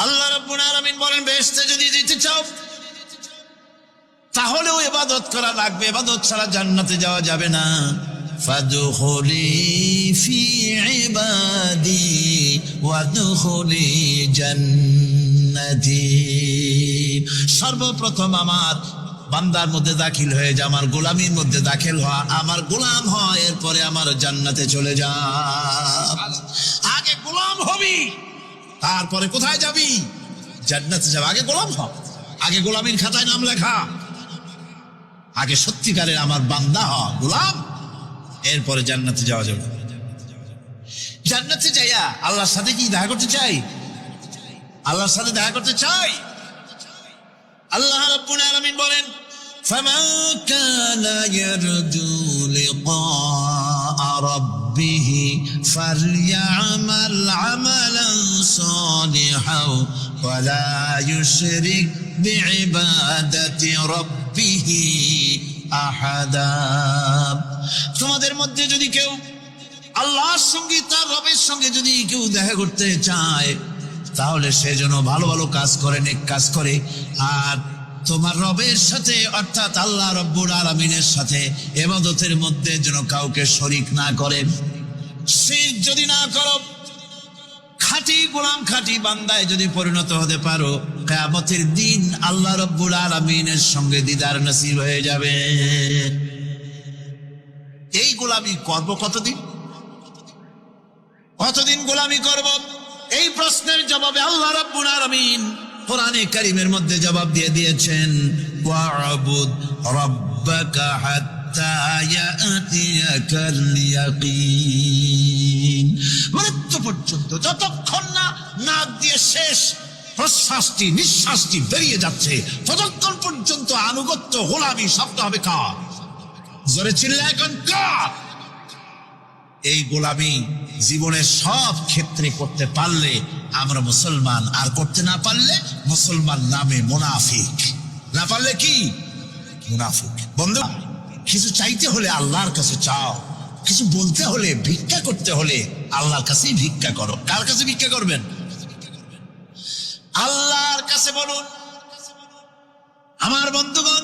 আল্লাহ রাব্বুল আলামিন বলেন, বেহেশতে যদি যেতে চাও তাহলেও ইবাদত করা লাগবে, ইবাদত ছাড়া জান্নাতে যাওয়া যাবে না। ফাদখুলি ফি ইবাদি ওয়াদখুলি জান্নাতি। সর্বপ্রথম আমার বান্দার মধ্যে দাখিল হয়ে যা, আমার গোলামির মধ্যে দাখিল হওয়া, আমার গোলাম হয়, এরপরে আমার জান্নাতে চলে যা। আগে গোলাম হবি, তারপরে কোথায় যাবি? জান্নাতে যাবে। আগে গোলাম হ, আগে গোলামির খাতায় নাম লেখা, আগে সত্যিকারের আমার বান্দা হ, গোলাম, এরপরে জান্নাতে যাওয়া যাবে। জান্নাতে যাইয়া আল্লাহর সাথে কি দেখা করতে চাই? আল্লাহর সাথে দেখা করতে চাই। আল্লাহ রাব্বুল আলামিন বলেন, ফামান কানা ইয়ারজু লিকা রাব্বিহি ফালইআমাল আমালান সালিহান ওয়া লা ইউশরিক বিইবাদাতি রাব্বিহি আহাদা। তোমাদের মধ্যে যদি কেউ আল্লাহর সঙ্গে, তার রবের সঙ্গে যদি কেউ দেখা করতে চায় তাহলে সে যেন ভালো ভালো কাজ করে, নেক কাজ করে। আর তোমার রবের সাথে অর্থাৎ আল্লাহ রব্বুল আলামিনের সাথে ইবাদতের মধ্যে যেন কাউকে শরীক না করে। শিরক যদি না করো, খাঁটি গোলাম, খাঁটি বান্দায় যদি পরিণত হতে পারো, কিয়ামতের দিন আল্লাহ রব্বুল আলামিনের সঙ্গে দিদার নসিব হয়ে যাবে। এই গোলামি করব কতদিন? কতদিন গোলামি করব? এই প্রশ্নের জবাবে আল্লাহ রাব্বুল আলামিন কোরআনে কারীমের মধ্যে জবাব দিয়ে দিয়েছেন, ওয়া'বুদ রাব্বাকা হাত্তা ইয়াতিয়াকাল ইয়াকিন। মৃত্যু পর্যন্ত, যতক্ষণ না নাক দিয়ে শেষ প্রশ্বাসটি, নিঃশ্বাসটি বেরিয়ে যাচ্ছে, ততক্ষণ পর্যন্ত আনুগত্য, গোলামি শব্দ হবে কার? জোরে চিল্লায় এখন কার? এই গোলামি জীবনের সব ক্ষেত্রে করতে পারলে আমরা মুসলমান, আর করতে না পারলে মুসলমান নামে মুনাফিক। না পারলে কি? মুনাফিক। বন্ধু, কিছু চাইতে হলে আল্লাহর কাছে চাও, কিছু বলতে হলে, ভিক্ষা করতে হলে আল্লাহর কাছেই ভিক্ষা করো। কার কাছে ভিক্ষা করবেন? আল্লাহর কাছে বলুন। আমার বন্ধুগণ,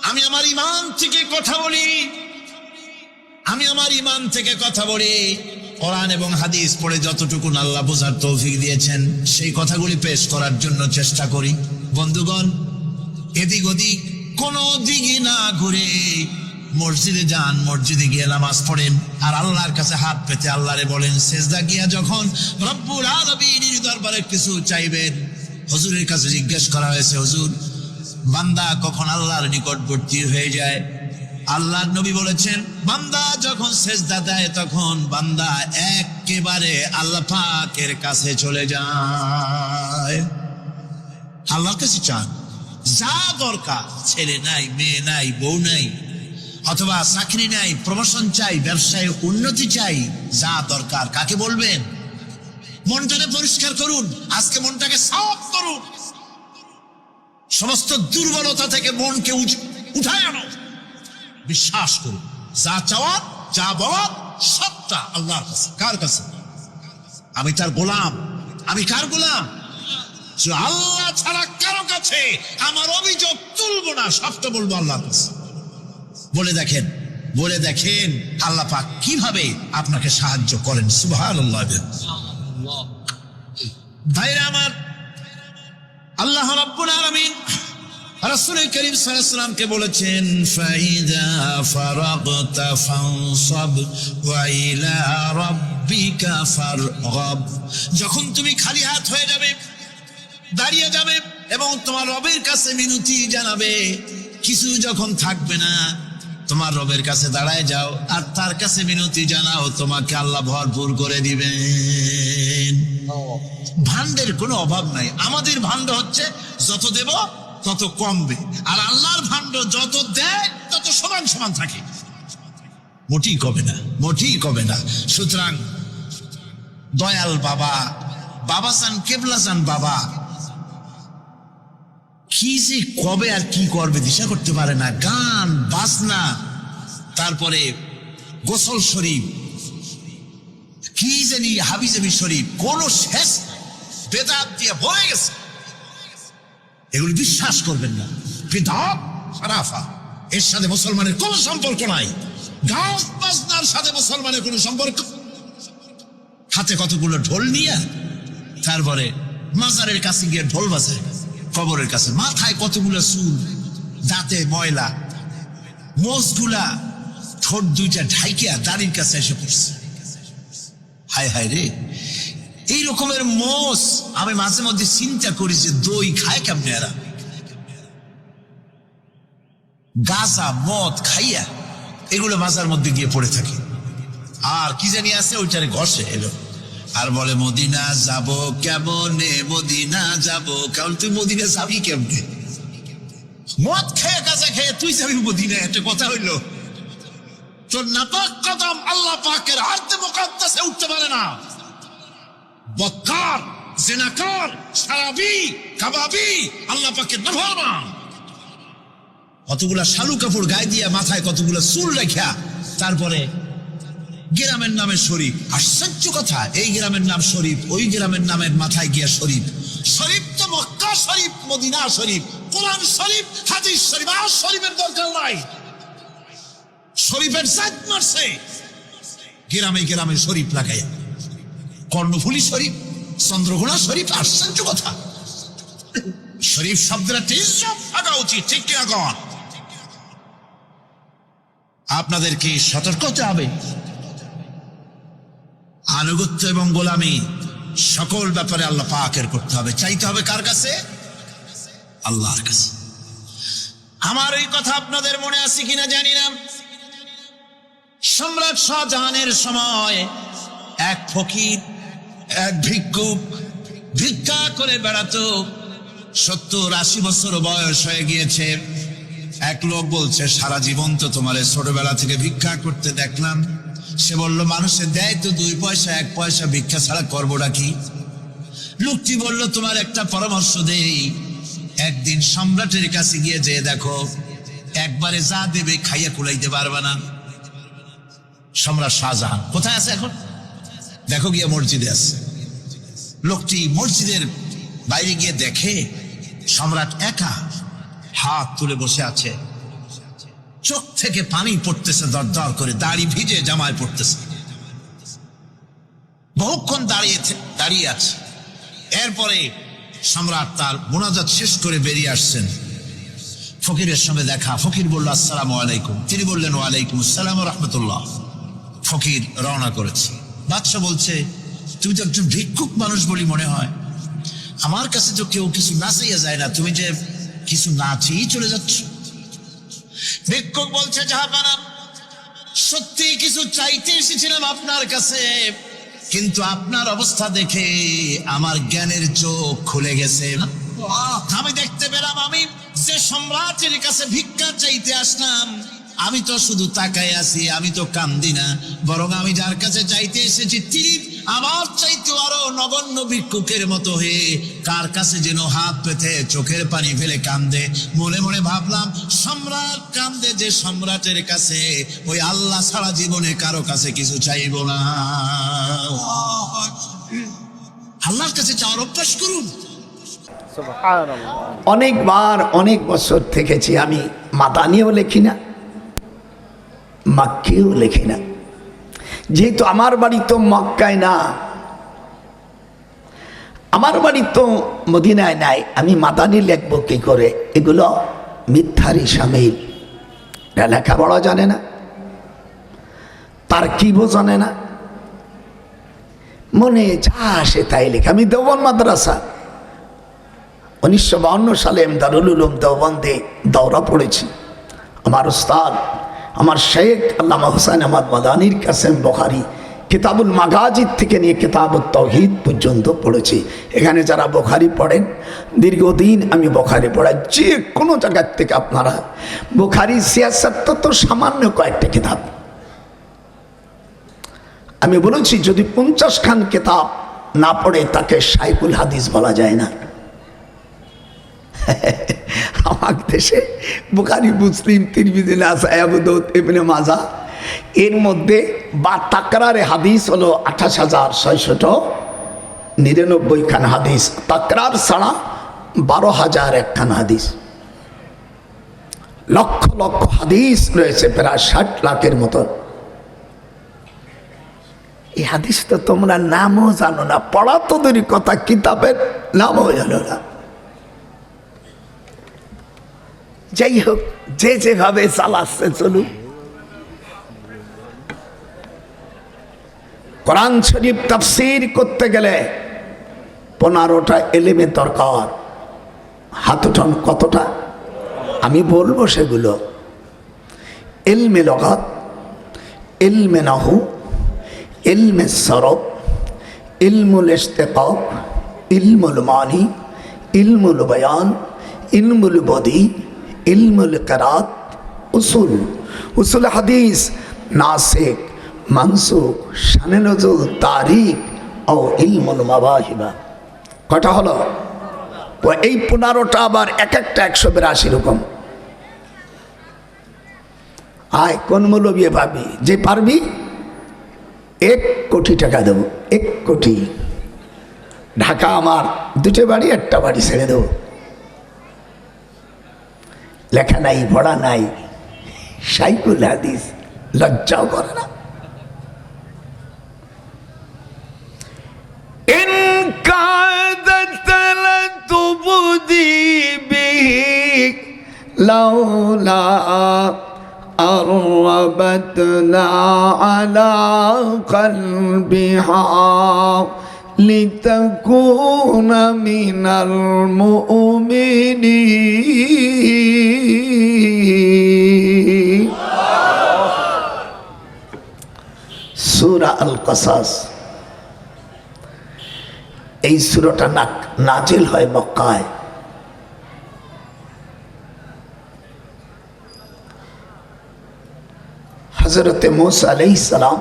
আমি আমার ঈমান থেকে কথা বলি, আমি আমার ঈমান থেকে কথা বলি। কোরআন এবং হাদিস পড়ে যতটুকু আল্লাহ বোঝার তৌফিক দিয়েছেন সেই কথাগুলি পেশ করার জন্য চেষ্টা করি। বন্ধুগণ, এদিক ওদিক কোনো দিকে না ঘুরে মসজিদে যান, মসজিদে গিয়ে নামাজ পড়েন, আর আল্লাহর কাছে হাত পেতে আল্লাহরে বলেন। সেজদা গিয়া যখন রব্বুল আলামিনের দরবারে কিছু চাইবেন, হুজুরের কাছে জিজ্ঞেস করা হয়েছে, হুজুর, বান্দা কখন আল্লাহর নিকটবর্তী হয়ে যায়? আল্লাহর নবী বলেছেন, বান্দা যখন সেজদা দেয় তখন বান্দা একেবারে আল্লাহ পাকের কাছে চলে যায়। আল্লাহর কাছে চান, যা দরকার, ছেলে নাই, মেয়ে নাই, বউ নাই, অথবা চাকরি নাই, প্রমোশন চাই, ব্যবসায় উন্নতি চাই, যা দরকার কাকে বলবেন? মনটাকে পরিষ্কার করুন, আজকে মনটাকে সাফ করুন, সমস্ত দুর্বলতা থেকে মনকে উঠায় আনো। বিশ্বাস করুন, যা চাওয়ার, যা বলার সবটা আল্লাহর কাছে। কার কাছে? আমি তার গোলাম। আমি কার গোলাম? আল্লাহ ছাড়া কারো কাছে আমার অভিযোগ তুলবো না, সবটা বলবো আল্লাহর কাছে। বলে দেখেন, বলে দেখেন আল্লাহ পাক কিভাবে আপনাকে সাহায্য করেন। সুবহানাল্লাহ। ভাইরা আমার, আল্লাহ রাব্বুল আলামিন রাসূল করিম সাল্লাল্লাহু আলাইহি ওয়াসাল্লামকে বলেছেন, ফাইদা ফারাগতা ফানসাব ওয়া ইলা রাব্বিকা ফারগাব। যখন তুমি খালি হাত হয়ে যাবে, দাঁড়িয়ে যাবে এবং তোমার রবের কাছে মিনতি জানাবে, কিছু যখন থাকবে না, তোমার রবের কাছে দাঁড়ায় যাও আর তার কাছে মিনতি জানাও, তোমাকে আল্লাহ ভরপুর করে দিবেন। ভান্ডের কোনো অভাব নাই। আমাদের ভান্ড হচ্ছে যত দেব তত কমবে, আর আল্লাহর ভান্ড যত দেয় তত সমান সমান থাকে, মোটেই কমে না, মোটেই কমে না। সুতরাং দয়াল বাবা, বাবা চান, কেবলা চান বাবা, কি যে কবে আর কি করবে দিশা করতে পারে না। গান বাজনা, তারপরে গোসল শরীফ, কি জানি হাবিজাবি শরীফ, কোন শেষ বেদাত দিয়ে বয়ে গেছে। এগুলি বিশ্বাস করবেন না। বিদআত খারাফা, এর সাথে মুসলমানের কোনো সম্পর্ক নাই। গান বাজনার সাথে মুসলমানের কোনো সম্পর্ক। হাতে কতগুলো ঢোল নিয়ে তারপরে মাজারের কাছে গিয়ে ঢোল বাজে, কবরের কাছে মাথায় কতগুলো চুল, দাঁতে ময়লা, মোষগুলা ঠোঁট দুইটা ঢাইকিয়া দাড়ির কাছে এসে পড়ছে। হায় হায় রে, এই রকমের মোষ আমি মাঝে মধ্যে চিন্তা করি যে দই খায় কেমনে এরা। গাঁজা মদ খাইয়া এগুলো মাজার মধ্যে গিয়ে পড়ে থাকে, আর কি জানি আছে ওইটারে ঘষে এলো আর বলে মদিনা যাব কেমনে, মদিনা যাব কেমন। তুই মদিনা যাবি কেমনে? মদ খেয়ে গাঁজা খেয়ে তুই যাবি মদিনা? একটা কথা হইল? তোর নাপাক কদম আল্লাহ পাকের আরদে মুকাদ্দাসে উঠতে পারে না। বদকার, জিনাকার, শারাবি, কাবাবি, আল্লাহ পাকের নাফরমান, কতগুলা শালু কাপড় গায়ে দিয়া মাথায় কতগুলা চুল রাখিয়া তারপরে গ্রামের নামে শরীফ। আশ্চর্য কথা, এই গ্রামের নাম শরীফ, ওই গ্রামের নামের মাথায় গিয়া শরীফ। শরীফ তো মক্কা শরীফ, মদিনা শরীফ, কোরআন শরীফ, হাদিস শরীফ। আর শরীফের দরকার নাই। শরীফের জাত মারছে গ্রামে গ্রামে শরীফ লাগাইয়া। কর্ণফুলী শরীফ, চন্দ্রঘোনা শরীফ। আশ্চর্য কথা। শরীফ শব্দটা ইজ্জত থাকা উচিত, ঠিক কিনা কন? আপনাদেরকে সতর্ক হতে হবে। আনুগত্য এবং গোলামি সকল ব্যাপারে আল্লাহ পাকের করতে হবে। চাইতে হবে কার কাছে? আল্লাহর কাছে। আমার এই কথা আপনাদের মনে আছে কিনা জানি না। সম্রাট শাহজাহানের সময় এক ফকির, এক ভিক্ষুক ভিক্ষা করে বেড়াতো। 70-80 বছর বয়স হয়ে গিয়েছে। এক লোক বলছে, সারা জীবন তো তোমার ছোটবেলা থেকে ভিক্ষা করতে দেখলাম। সে বলল, মানুষে দেয় তো 2 পয়সা 1 পয়সা, ভিক্ষা ছাড়া করবোটা কি? লোকটি বলল, তোমার একটা পরামর্শ দেই। একদিন সম্রাটের কাছে গিয়ে যে দেখো, একবারে যা দেবে খাইয়া কুলাইতে পারবে না। সম্রাট শাহজাহান কোথায় আছে এখন? দেখো গিয়ে মসজিদে আছে। লোকটি মসজিদের বাইরে গিয়ে দেখে সম্রাট একা হাত তুলে বসে আছে। চোখ থেকে পানি পড়তেছে দর দর করে, দাড়ি ভিজে জামায় পড়তেছে। বহুক্ষণ দাঁড়িয়ে আছে। এরপরে সম্রাট তার মুনাজাত শেষ করে বেরিয়ে আসছেন। ফকিরের সঙ্গে দেখা। ফকির বলল, আসসালামু আলাইকুম। তিনি বললেন, ওয়ালাইকুম আসসালাম ওয়া রাহমাতুল্লাহ। ফকির রওনা করেছে। বাদশা বলছে, তুমি তো একজন ভিক্ষুক মানুষ বলি মনে হয়, আমার কাছে তো কেউ কিছু না চাইয়া যায় না, তুমি যে কিছু না চেয়েই চলে যাচ্ছ। ভিক্ষুক বলছে, জাহাপানা, সত্যি কিছু চাইতে এসেছিলাম আপনার কাছে, কিন্তু আপনার অবস্থা দেখে আমার জ্ঞানের চোখ খুলে গেছে। আমি দেখতে পেলাম, আমি যে সম্রাটের কাছে ভিক্ষা চাইতে আসলাম, আমি তো শুধু তাকাই আছি, আমি তো কান্দি না। বরং আমি যার কাছে চাইতে এসেছি, তিনি আমার চাইতে আরো নগণ্য ভিক্ষুকের মতো হয়ে কার কাছে যেন হাত পেতে চোখের পানি ফেলে কান্দে। মনে মনে ভাবলাম, সম্রাট কান্দে যে সম্রাটের কাছে, ওই আল্লাহ সারা জীবনে কারো কাছে কিছু চাইব না। আল্লাহর কাছে চাওয়ার অভ্যাস করুন। অনেকবার অনেক বছর থেকেছি আমি। মাদানিও লেখি না, মক্কিও লেখি না। যেহেতু আমার বাড়ি তো মক্কায় না, আমার বাড়ি তো মদিনায় নাই, আমি মাদানি লিখবো কি করে? এগুলো মিথ্যারই সামিল। লেখাপড়া জানে না, তার কিবও জানে না, মনে যা আসে তাই লেখে। আমি দেওবন্দ মাদ্রাসা 1952 সালে দারুল উলুম দেওবন্দে দৌরা পড়েছি। আমার উস্তাদ, আমার শেখ আল্লামা হুসাইন আহমদ মাদানির কাসেম বুখারী কিতাবুল মাগাজিদ থেকে নিয়ে কিতাবুত তাওহীদ পর্যন্ত পড়েছি। এখানে যারা বুখারী পড়েন, দীর্ঘদিন আমি বুখারী পড়াই। যে কোনো জায়গার থেকে আপনারা বুখারী সিয়াসত তো সামান্য কয়েকটা কিতাব আমি বলেছি, যদি 50 খান কিতাব না পড়ে তাকে শাইখুল হাদিস বলা যায় না। আমার দেশে বুখারী, মুসলিম, তিরমিজি, নাসাই, আবু দাউদ, ইবনে মাজাহ, এর মধ্যে বা তাকরারে হাদিস হলো 28,699 খান হাদিস। তাকরার ছাড়া 12,001 খান হাদিস। লক্ষ লক্ষ হাদিস রয়েছে, প্রায় 60 লাখের মতন। এই হাদিস তো তোমরা নামও জানো না, পড়া তো দূরের কথা, কিতাবের নামও জানো না। যাই হোক, যে যেভাবে চালাচ্ছে চলুক। কোরআন শরীফ তাফসীর করতে গেলে 15টা এলেমের দরকার। হাত উঠান কতটা? আমি বলবো সেগুলো: ইলমে লগাত, ইলমে নাহু, ইলমে সরফ, ইলমুল ইশতিকাক, ইলমুল মানি, ইলমুল বয়ান, ইলমুল বদি, ইলমুল কিরাত, উসুল হাদিস, নাসিক, মানসুখ, শানে নজুল, তারিখ ও ইলমুল মাওয়াহিবা। কটা হলো? এই 15টা আবার এক একটা 182 রকম। আয় কোন মৌলবী ভাবি যে পারবি 1 কোটি টাকা দেবো, 1 কোটি। ঢাকা আমার 2টে বাড়ি, 1টা বাড়ি ছেড়ে দেবো। লেখা নাই, পড়া নাই, শাইখুল হাদিস, লজ্জাও করে না। ইন কাদাত লাতুবদি বিহি লাউলা أربتنا على قلبها لتكون من المؤمنين সূরা আল কাসাস। এই সূরাটা নাজিল হয় মক্কায়। হযরতে মূসা আলাইহিস সালাম,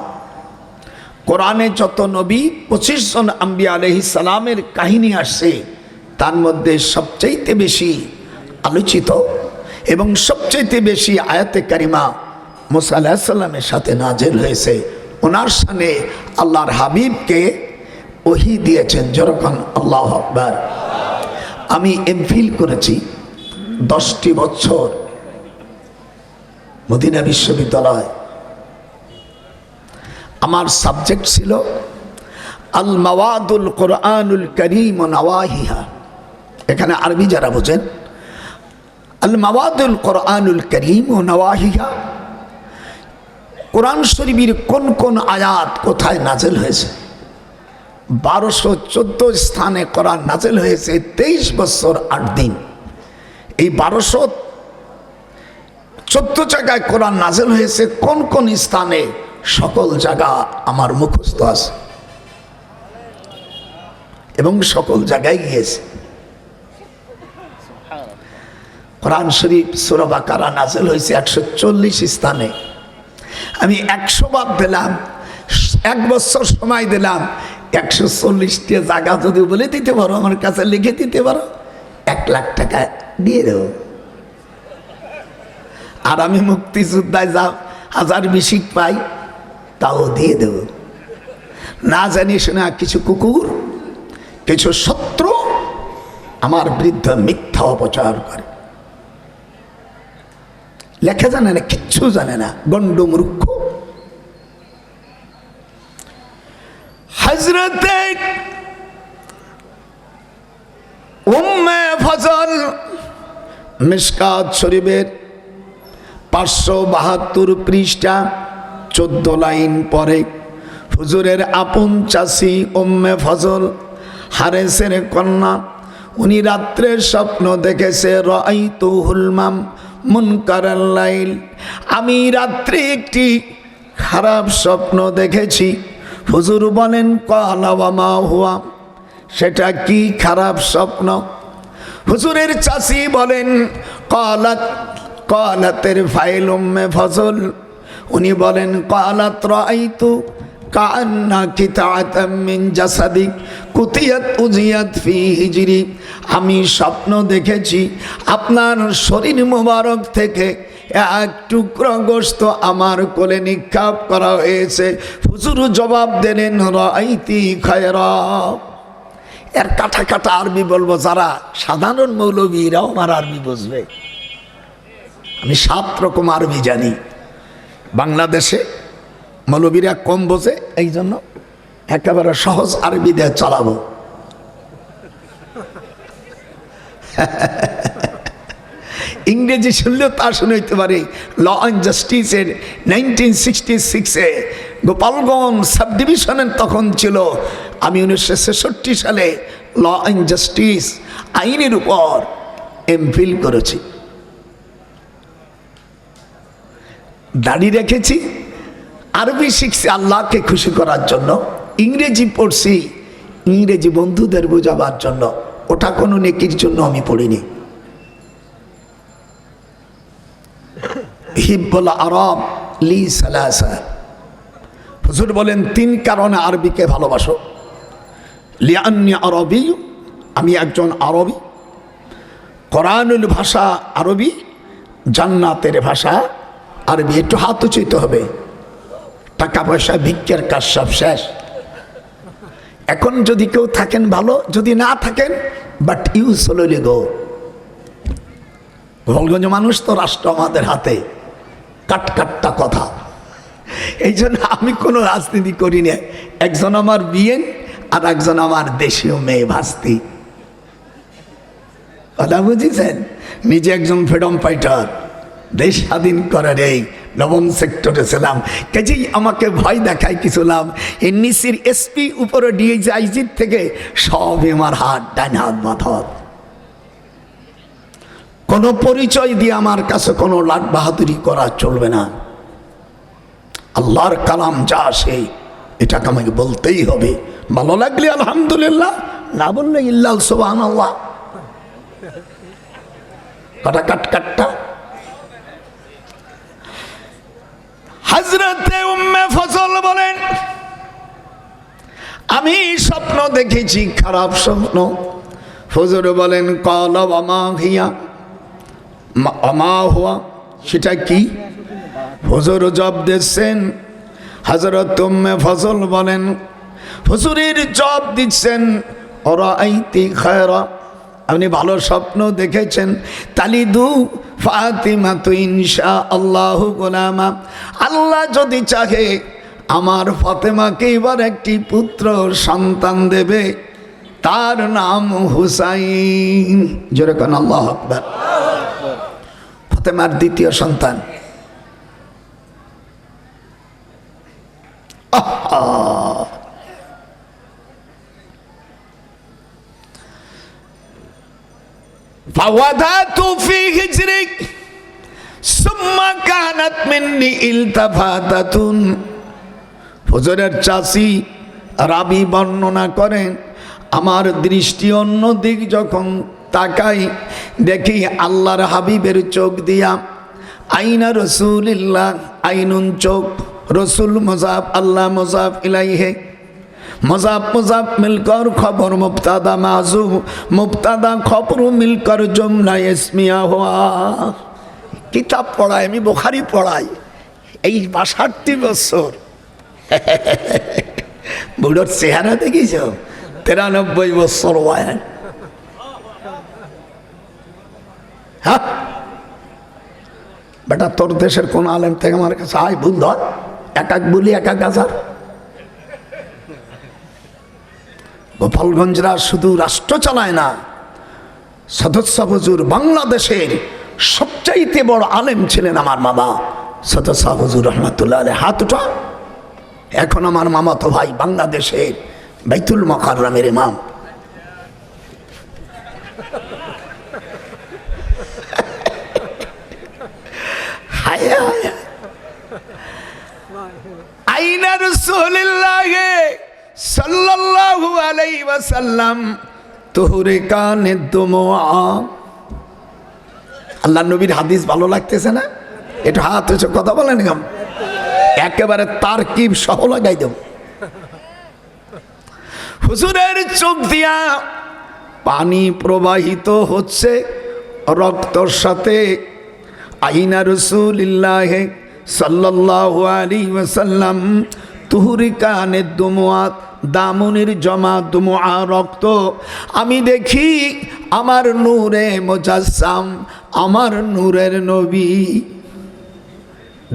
কোরআনে যত নবী 25 জন আম্বিয়া আলাইহিস সালামের কাহিনী আসছে, তার মধ্যে সবচাইতে বেশি আলোচিত এবং সবচাইতে বেশি আয়াতে কারিমা মূসা আলাইহিস সালামের সাথে নাজিল হয়েছে। ওনার সামনে আল্লাহর হাবিবকে ওহী দিয়েছেন। যেরকম আল্লাহু আকবার। আমি এমফিল করেছি 10টি বছর মদিনা বিশ্ববিদ্যালয়। আমার সাবজেক্ট ছিল আল মাওয়াদুল কোরআনুল কারীম ওয়া নওয়াহিহা। এখানে আরবি যারা বোঝেন, আল মাওয়াদুল কোরআনুল কারীম ওয়া নওয়াহিহা, কোরআন শরীফের কোন কোন আয়াত কোথায় নাজিল হয়েছে। 1214 স্থানে কোরআন নাজিল হয়েছে, 23 বছর 8 দিন। এই 1214 জায়গায় কোরআন নাজিল হয়েছে, কোন কোন স্থানে, সকল জায়গা আমার মুখস্থ আছে এবং সকল জায়গায় গিয়েছে। কোরআন শরীফ সূরা বাকারা নাজিল হয়েছে 140 স্থানে। আমি 100 বার দিলাম, 1 বছর সময় দিলাম, 140টা জায়গা যদি বলে দিতে পারো, আমার কাছে লিখে দিতে পারো, 1 লাখ টাকা দিয়ে দেবো। আর আমি মুক্তিযোদ্ধায় যা 1000 বেশি পাই, তাও দিয়ে দেব। না জানি শোনা কিছু কুকুর, কিছু শত্রু আমার বিরুদ্ধে মিথ্যা অপচার করে। লেখা জানে না, কিচ্ছু জানে না, গন্ড মূর্খ। হযরতে উম্মে ফজল মিশকাত শরীফের 572 পৃষ্ঠা 14 লাইন পরে, হুজুরের আপন চাচি উম্মে ফজল হারেসের কন্যা, উনি রাত্রে স্বপ্ন দেখেছে, রাআইতু হুলমাম মুনকারাল লাইল, আমি রাত্রে একটি খারাপ স্বপ্ন দেখেছি। হুজুর বলেন, ক্বালা ওয়া মা হুয়া, সেটা কি খারাপ স্বপ্ন? হুজুরের চাচি বলেন, ক্বালাতের ফাইল উম্মে ফজল, উনি বলেন, ক্বালাত রাআইতু কাআন্না কিতাআতাম মিন জাসাদিক কুতিয়াত উজিয়াত ফি হিজরি, আমি স্বপ্ন দেখেছি আপনার শরীর মোবারক থেকে 1 টুকরো গোশত আমার কোলে নিক্ষেপ করা হয়েছে। হুজুর জবাব দিলেন, রাআইতি খায়রা। এর কাটা কাটা আরবি বলবো, যারা সাধারণ মৌলবীরাও আমার আরবি বুঝবে। আমি 7 রকম আরবি জানি। বাংলাদেশে মৌলবীরা কম বোঝে, এই জন্য একেবারে সহজ আরবি দিয়ে চালাবো। ইংরেজি শুনলেও তা শুনে হইতে পারে। ল অ্যান্ড জাস্টিসের 1966-এ গোপালগঞ্জ সাব ডিভিশনের তখন ছিল। আমি 1966 সালে ল অ্যান্ড জাস্টিস আইনের উপর এমফিল করেছি। দাড়ি রেখেছি, আরবি শিখছি আল্লাহকে খুশি করার জন্য, ইংরেজি পড়ছি ইংরেজি বন্ধুদের বোঝাবার জন্য, ওটা কোনো নেকির জন্য আমি পড়িনি। হিব্বুল আরব লি সালাসা, হুজুর বলেন 3 কারণে আরবিকে ভালোবাসো। লিআন্নি আরবি, আমি একজন আরবি, কোরআনুল ভাষা আরবি, জান্নাতের ভাষা আরবি। একটু হাত উঁচাইতে হবে, টাকা পয়সা ভিক্ষের কাজ সব শেষ। এখন যদি কেউ থাকেন ভালো, যদি না থাকেন বাট ইউ সোলোলি গো। গোপালগঞ্জ মানুষ তো, রাষ্ট্র আমাদের হাতে, কাটকাট্টা কথা। এই জন্য আমি কোনো রাজনীতি করি না। একজন আমার বিয়েন আর একজন আমার দেশীয় মেয়ে ভাস্তি, কথা বুঝেছেন? নিজে একজন ফ্রিডম ফাইটার, দেশ স্বাধীন করার এই নবম সেক্টরে ছিলাম। কাজেই আমাকে ভয় দেখায় কিছু লাভ। এননিসির এসপি উপরে ডিআইজির থেকে সবই আমার হাত, ডান হাত মাথা। কোনো পরিচয় দিয়ে আমার কাছে কোনো লাট বাহাদুরি করা চলবে না। আল্লাহর কালাম যা আসে এটাকে আমাকে বলতেই হবে। ভালো লাগলে আলহামদুলিল্লাহ, না বললে ইল্লাল সুবহানাল্লাহ। কটা কাটকাটটা। হযরতে উম্মে ফজল বলেন, আমি স্বপ্ন দেখেছি, খারাপ স্বপ্ন। হুজুর বলেন, ক্বালা ওয়া মা হিয়া, আমা হুয়া, সেটা কি? হুজুর জবাব দিচ্ছেন, হযরত উম্মে ফজল বলেন, হুজুরের জবাব দিচ্ছেন, রাআইতি খায়রা, আপনি ভালো স্বপ্ন দেখেছেন। তালিদু ফাতিমাতু ইনশাআল্লাহ গোলামা, আল্লাহ যদি চাহে আমার ফাতেমাকে এবার একটি পুত্র সন্তান দেবে, তার নাম হুসাইন। জোরে কোন আল্লাহু আকবার। ফাতেমার দ্বিতীয় সন্তান। فوضعت في هجرك ثم كانت مني التفاتة। হুজুরের চাচি রাবি বর্ণনা করেন, আমার দৃষ্টি অন্য দিক যখন তাকাই, দেখি আল্লাহর হাবিবের চোখ দিয়া, আইনা রসুলিল্লাহ, আইনুন চোখ, রসুল মুজাফ, আল্লাহ মুজাফ ইলাইহে, মজাব মজাব মিলকর খবর মুবতাদা মাযুফ, মুবতাদা খবর মিলকর জুমলা ইসমিয়া হুয়া। কিতাব পড়াই, আমি বুখারী পড়াই এই ৬২ বছর। বুড়োর চেহারা দেখিস, ৯৩ বছর বয়স। হ্যাঁ বেটা, তোর দেশের কোন আলেম থেকে আমার কাছে আয়, ভুল ধর, এক এক বলি এক এক হাজার। গোপালগঞ্জরা শুধু রাষ্ট্র চালায় না, সদস্য হুজুর বাংলাদেশের সবচাইতে বড় আলেম ছিলেন আমার মামা সদস্য হুজুর রহমাতুল্লাহ আলাইহি। হাত উঠা। এখন আমার মামা তো ভাই বাংলাদেশের বাইতুল মুকাররমের ইমাম। আইনা রাসূলুল্লাহ সাল্লাল্লাহু আলাইহি ওয়াসাল্লাম তুহুরে কানে দুমুআ। আল্লাহ নবীর হাদিস ভালো লাগতেছে না? একটু হাত উঁচু কথা বলেন, একেবারে তারকিব সহ লাগাই দেব। হুজুরের চোখ দিয়া পানি প্রবাহিত হচ্ছে রক্তর সাথে। আইনা রাসূলুল্লাহ সাল্লাল্লাহু আলাইহি ওয়াসাল্লাম তুহুরি কানে দুমুআত, দামনের জমা দুমুআ রক্ত। আমি দেখি আমার নূরে মুজাসসাম, আমার নূরের নবী।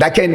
দেখেন